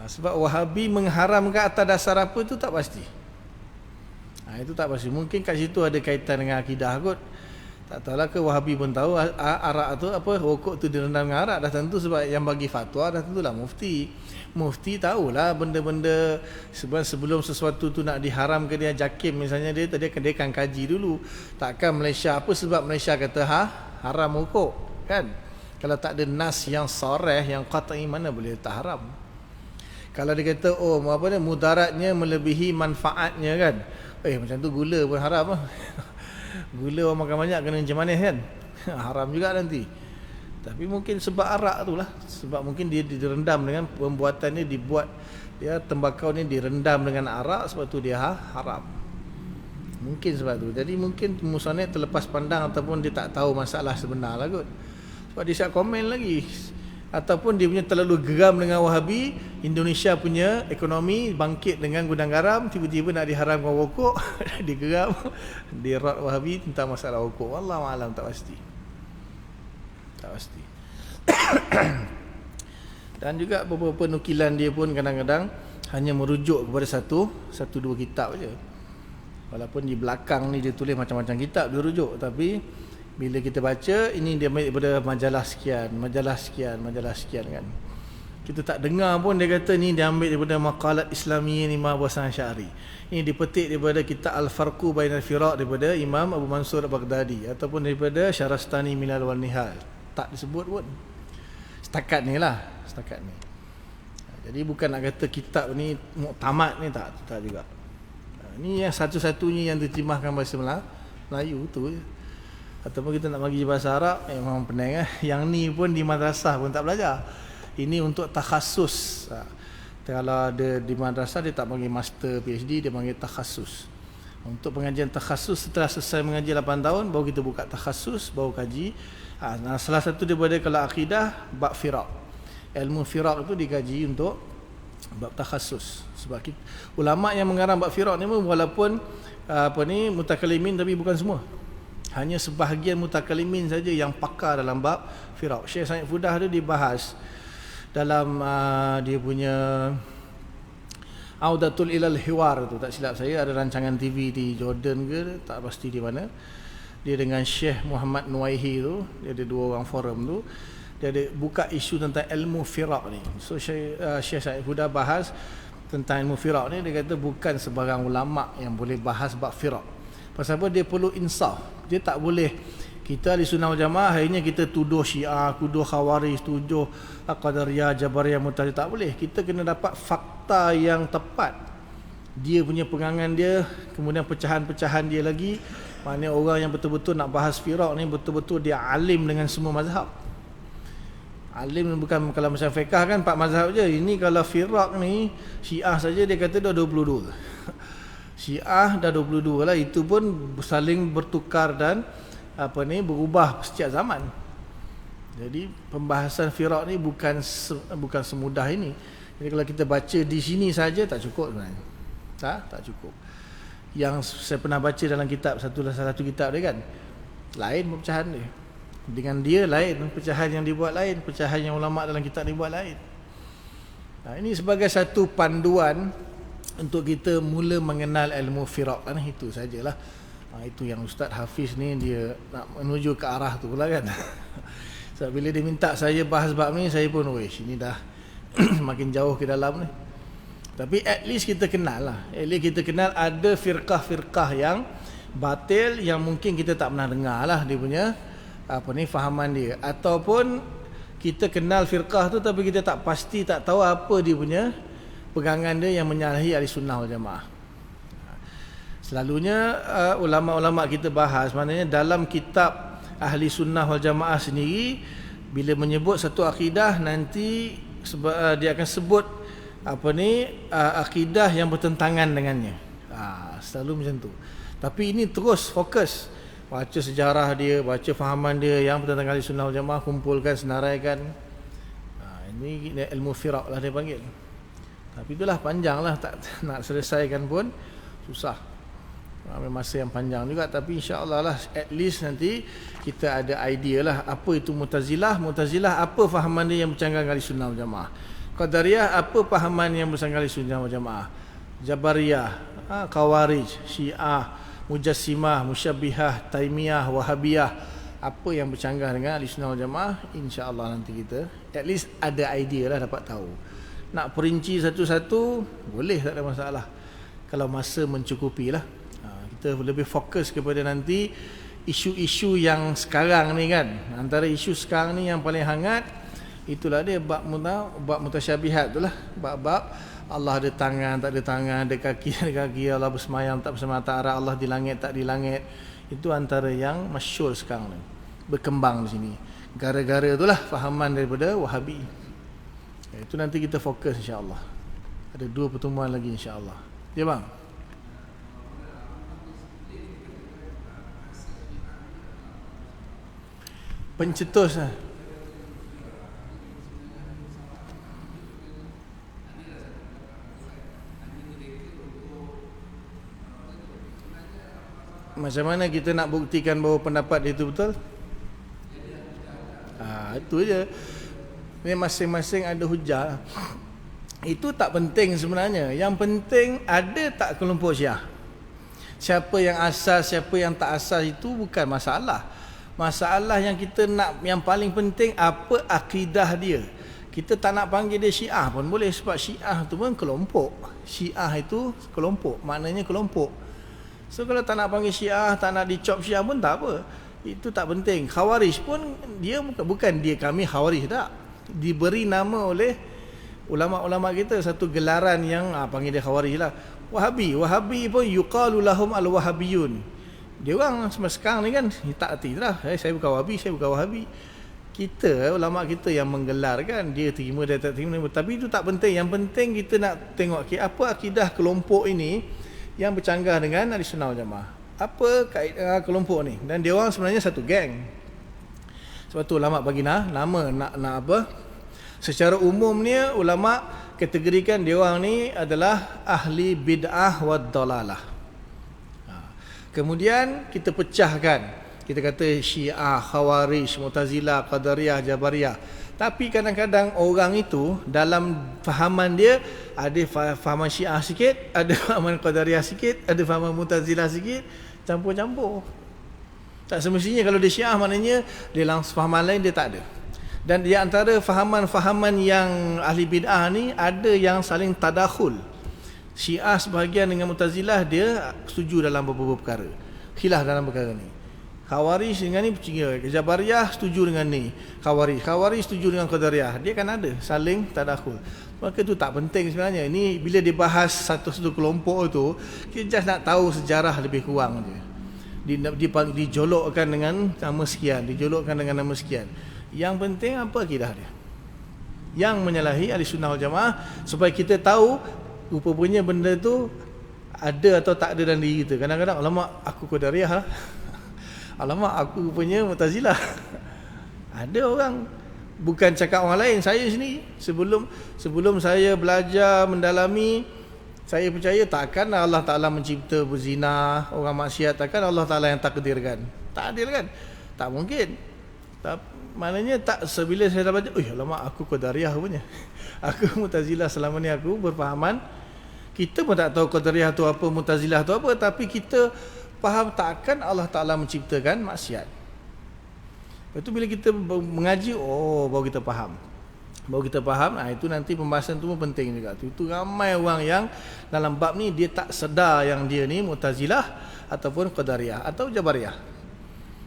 Sebab Wahabi mengharamkan atas dasar apa tu tak pasti. Itu tak pasti. Mungkin kat situ ada kaitan dengan akidah kot. Tak tahulah ke Wahabi pun tahu arak tu apa, rokok tu direndam dengan arak. Dah tentu sebab yang bagi fatwa dah tentulah mufti. Mufti tahulah benda-benda sebelum sesuatu tu nak diharam ke dia jakim misalnya, dia akan kaji dulu. Takkan Malaysia, apa sebab Malaysia kata haram rokok kan? Kalau tak ada nas yang sarih, yang qat'i, mana boleh tak haram? Kalau dia kata mudaratnya melebihi manfaatnya kan, macam tu gula pun haram lah. Gula orang makan banyak kena encik manis kan, haram juga nanti. Tapi mungkin sebab arak tu lah, sebab mungkin dia direndam dengan pembuatannya, dibuat dia tembakau ni direndam dengan arak, sebab tu dia haram. Mungkin sebab tu. Jadi mungkin musannif terlepas pandang ataupun dia tak tahu masalah sebenar lah kot. Sebab dia siap komen lagi. Ataupun dia punya terlalu geram dengan Wahabi, Indonesia punya ekonomi bangkit dengan gudang garam, tiba-tiba nak diharamkan rokok, dia geram, dia rat Wahabi tentang masalah rokok. Wallahualam, tak pasti. Tak pasti. Dan juga beberapa nukilan dia pun kadang-kadang hanya merujuk kepada satu dua kitab aja. Walaupun di belakang ni dia tulis macam-macam kitab dia rujuk, tapi bila kita baca, ini dia ambil daripada majalah sekian kan. Kita tak dengar pun dia kata ni dia ambil daripada Maqalat Islamiyyin Imam Abu Hasan Asy'ari. Ini dipetik daripada kitab Al-Farqu Bainal Firaq daripada Imam Abu Mansur Al-Baghdadi, ataupun daripada Syarastani Milal wal Nihal. Tak disebut pun. Setakat ni. Jadi bukan nak kata kitab ni muktamad ni, tak juga. Ini yang satu-satunya yang diterjemahkan bahasa Melayu tu je. Ataupun kita nak bagi bahasa Arab, memang pening Yang ni pun di madrasah pun tak belajar. Ini untuk takhasus. Kalau ada di madrasah dia tak panggil master PhD, dia panggil takhasus. Untuk pengajian takhasus, setelah selesai mengaji 8 tahun baru kita buka takhasus, baru kaji. Salah satu daripada kalau akidah bab firaq. Ilmu firaq itu dikaji untuk bab takhasus. Sebab kita, ulama yang mengarang bab firaq ni walaupun mutakallimin, tapi bukan semua. Hanya sebahagian mutakalimin saja yang pakar dalam bab firaq. Syekh Said Fudah tu dibahas dalam dia punya Audatul Ilal Hiwar tu, tak silap saya, ada rancangan TV di Jordan ke, tak pasti di mana. Dia dengan Syekh Muhammad Nuwaihi tu, dia ada 2 orang forum tu, dia ada buka isu tentang ilmu firaq ni. So Syekh Said Fudah bahas tentang ilmu firaq ni, dia kata bukan sebarang ulama yang boleh bahas bab firaq. Pasal apa? Dia perlu insaf. Dia tak boleh kita ahli sunnah wal jamaah akhirnya kita tuduh Syiah, tuduh Khawarij, tuduh Qadariyah, Jabariyah, Mu'tazilah. Tak boleh. Kita kena dapat fakta yang tepat. Dia punya pegangan dia, kemudian pecahan-pecahan dia lagi. Maknanya orang yang betul-betul nak bahas firaq ni betul-betul dia alim dengan semua mazhab. Alim bukan kalau macam fiqh kan 4 mazhab je. Ini kalau firaq ni Syiah saja dia kata dah 22. Syiah dah 22 lah, itu pun saling bertukar dan berubah setiap zaman. Jadi pembahasan firaq ni bukan semudah ini. Jadi kalau kita baca di sini saja tak cukup sebenarnya. Tak cukup. Yang saya pernah baca dalam kitab salah satu kitab dia kan, lain pecahan dia. Dengan dia lain, pecahan yang dibuat lain, pecahan yang ulama dalam kitab dibuat lain. Ini sebagai satu panduan untuk kita mula mengenal ilmu firaq kan, itu sajalah. Itu yang Ustaz Hafiz ni dia nak menuju ke arah tu pula kan. So, bila dia minta saya bahas bab ni, saya pun ini dah makin jauh ke dalam ni. Tapi at least kita kenal lah. At least kita kenal ada firqah-firqah yang batil yang mungkin kita tak pernah dengar lah dia punya fahaman dia. Ataupun kita kenal firqah tu tapi kita tak pasti, tak tahu apa dia punya pegangan dia yang menyalahi ahli sunnah wal jamaah. Selalunya ulama-ulama kita bahas, maknanya dalam kitab ahli sunnah wal jamaah sendiri, bila menyebut satu akidah nanti dia akan sebut akidah yang bertentangan dengannya. Selalu macam tu. Tapi ini terus fokus baca sejarah dia, baca fahaman dia yang bertentangan ahli sunnah wal jamaah, kumpulkan, senaraikan. Ini ilmu firaq lah dia panggil. Tapi itulah panjang lah, tak nak selesaikan pun susah. Ambil masa yang panjang juga, tapi insya-Allah lah at least nanti kita ada idea lah apa itu Mu'tazilah. Mu'tazilah apa fahaman dia yang bercanggah dengan Ahlussunnah wal Jamaah. Qadariyah apa fahaman yang bercanggah dengan Ahlussunnah wal Jamaah. Jabariyah, Khawarij, Syiah, Mujassimah, Musyabbihah, Taimiyah, Wahabiyah, apa yang bercanggah dengan Ahlussunnah wal Jamaah. Insya-Allah nanti kita at least ada idea lah, dapat tahu. Nak perinci satu-satu boleh, tak ada masalah kalau masa mencukupi lah. Kita lebih fokus kepada nanti isu-isu yang sekarang ni kan. Antara isu sekarang ni yang paling hangat itulah dia bab mutasyabihat tu lah. Bab-bab Allah ada tangan, tak ada tangan, ada kaki, tak ada kaki, Allah bersemayam, tak bersemayam, tak arah, Allah di langit, tak di langit. Itu antara yang masyhur sekarang ni, berkembang di sini. Gara-gara itulah fahaman daripada Wahabi. Itu nanti kita fokus insya-Allah. Ada 2 pertemuan lagi insya-Allah. Ya bang. Pencetus lah. Macam mana kita nak buktikan bahawa pendapat dia itu betul? Itu je. Ini masing-masing ada hujah. Itu tak penting sebenarnya. Yang penting ada tak kelompok Syiah. Siapa yang asas, siapa yang tak asas itu bukan masalah. Masalah yang kita nak, yang paling penting apa akidah dia. Kita tak nak panggil dia Syiah pun boleh, sebab Syiah tu pun kelompok. Syiah itu kelompok, maknanya kelompok. So kalau tak nak panggil Syiah, tak nak dicop Syiah pun tak apa. Itu tak penting. Khawarij pun dia bukan dia kami Khawarij tak. Diberi nama oleh ulama-ulama kita satu gelaran yang panggil dia Khawarij lah. Wahabi pun yuqalu lahum al-wahabiyun. Dia orang sekarang ni kan tak erti lah. Saya bukan Wahabi, saya bukan Wahabi. Kita, ulama kita yang menggelar kan, dia terima, dia tak terima. Tapi itu tak penting. Yang penting kita nak tengok apa akidah kelompok ini yang bercanggah dengan Ahlussunnah wal Jamaah. Apa kaedah kelompok ni? Dan dia orang sebenarnya satu geng. Sebab tu ulama bagi nama nak apa? Secara umumnya ulama kategorikan dia orang ni adalah ahli bid'ah wad dalalah. Kemudian kita pecahkan. Kita kata Syiah, Khawarij, Mu'tazilah, Qadariyah, Jabariyah. Tapi kadang-kadang orang itu dalam fahaman dia ada fahaman Syiah sikit, ada fahaman Qadariyah sikit, ada fahaman Mu'tazilah sikit, campur-campur. Tak semestinya kalau dia Syiah maknanya dia langsung fahaman lain dia tak ada. Dan di antara fahaman-fahaman yang ahli bid'ah ni ada yang saling tadakhul. Syiah sebahagian dengan Mu'tazilah dia setuju dalam beberapa perkara, khilaf dalam perkara ni. Khawarij dengan ni Jabariyah setuju dengan ni, Khawarij setuju dengan Qadariyah. Dia kan ada saling tadakhul. Maka itu tak penting sebenarnya. Ini bila dibahas satu-satu kelompok tu, kita just nak tahu sejarah lebih kurang je. Dijolokkan dengan nama sekian, dijolokkan dengan nama sekian. Yang penting apa akidah dia yang menyalahi Ahlussunnah wal Jamaah, supaya kita tahu rupanya benda tu ada atau tak ada dalam diri kita. Kadang-kadang alamak aku Qadariyah lah. Alamak aku rupanya Mu'tazilah. Ada orang, bukan cakap orang lain, saya sendiri sebelum saya belajar mendalami, saya percaya takkan Allah Ta'ala mencipta berzina, orang maksiat, takkan Allah Ta'ala yang takdirkan. Tak adil kan? Tak mungkin. Maknanya tak, sebila saya dah baca, alamak aku Qadariyah punya. Aku Mu'tazilah, selama ni aku berfahaman. Kita pun tak tahu Qadariyah tu apa, Mu'tazilah tu apa, tapi kita faham takkan Allah Ta'ala menciptakan maksiat. Lepas tu bila kita mengaji, baru kita faham. Itu nanti pembahasan tu pun penting juga. Itu ramai orang yang dalam bab ni dia tak sedar yang dia ni Mu'tazilah ataupun Qadariyah atau Jabariyah.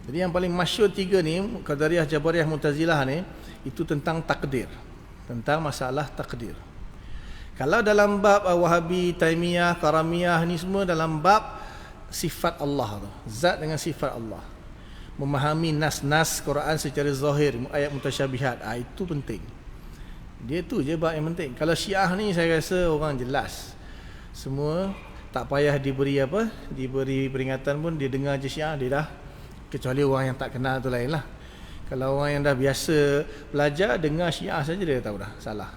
Jadi yang paling masyhur tiga ni, Qadariyah, Jabariyah, Mu'tazilah ni, itu tentang takdir, tentang masalah takdir. Kalau dalam bab Wahabi, Taimiyah, Karamiyah ni semua dalam bab sifat Allah tu, zat dengan sifat Allah. Memahami nas-nas Quran secara zahir, ayat mutasyabihat, itu penting. Dia tu je bab yang penting. Kalau Syiah ni saya rasa orang jelas. Semua tak payah diberi peringatan pun dia dengar je Syiah dia dah. Kecuali orang yang tak kenal tu lain lah. Kalau orang yang dah biasa belajar, dengar Syiah saja dia tahu dah salah.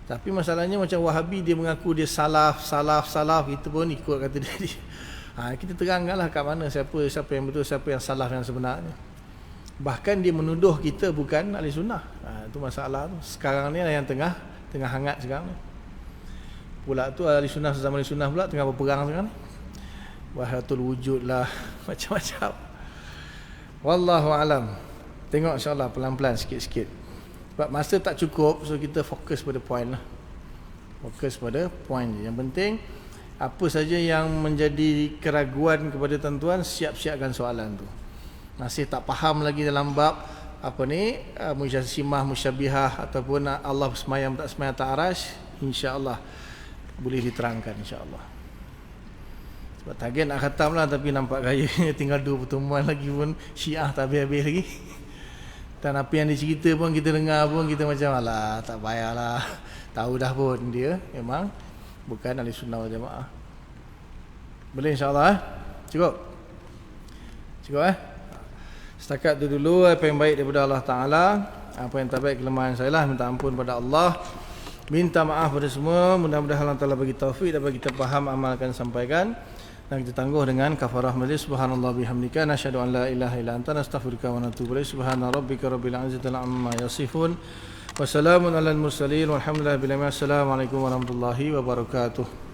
Tapi masalahnya macam Wahabi, dia mengaku dia salaf, kita pun ikut kata dia. Kita terangkanlah kat mana siapa yang betul, siapa yang salaf yang sebenarnya. Bahkan dia menuduh kita bukan ahli sunnah. Itu masalah tu. Sekarang ni yang tengah hangat sekarang ni. Pula tu ahli sunnah sesama ahli sunnah pula tengah berperang sekarang ni. Wahdatul wujud lah, macam-macam. Wallahu alam. Tengok insyaAllah pelan-pelan sikit-sikit. Sebab masa tak cukup, so kita fokus pada point lah. Fokus pada point je. Yang penting, apa saja yang menjadi keraguan kepada tuan-tuan, siap-siapkan soalan tu. Masih tak faham lagi dalam bab apa ni, mujassimah, musyabihah, ataupun Allah semayam tak semayam tak arash, insya-Allah boleh diterangkan insya-Allah. Sebab target nak khatam lah, tapi nampak gayanya tinggal 2 pertemuan lagi pun Syiah tak habis-habis lagi. Dan apa yang dia cerita pun kita dengar pun kita macam alah tak payahlah. Tahu dah pun dia memang bukan ahli sunnah wal jamaah. Boleh insya-Allah Cukup. Setakat itu dulu apa yang baik daripada Allah Taala, apa yang tak baik kelemahan saya lah, minta ampun pada Allah. Minta maaf pada semua, mudah-mudahan Allah Taala bagi taufik dapat kita faham, amalkan, sampaikan. Dan kita tangguh dengan kafarah majlis. Subhanallah bihamdika, nasyhadu an la ilaha illa anta, nastaghfiruka wa natubu ilaik. Subhana rabbika rabbil izzati amma yasifun. Wassalamun alal mursalin walhamdulillahi rabbil alamin. Assalamualaikum warahmatullahi wabarakatuh.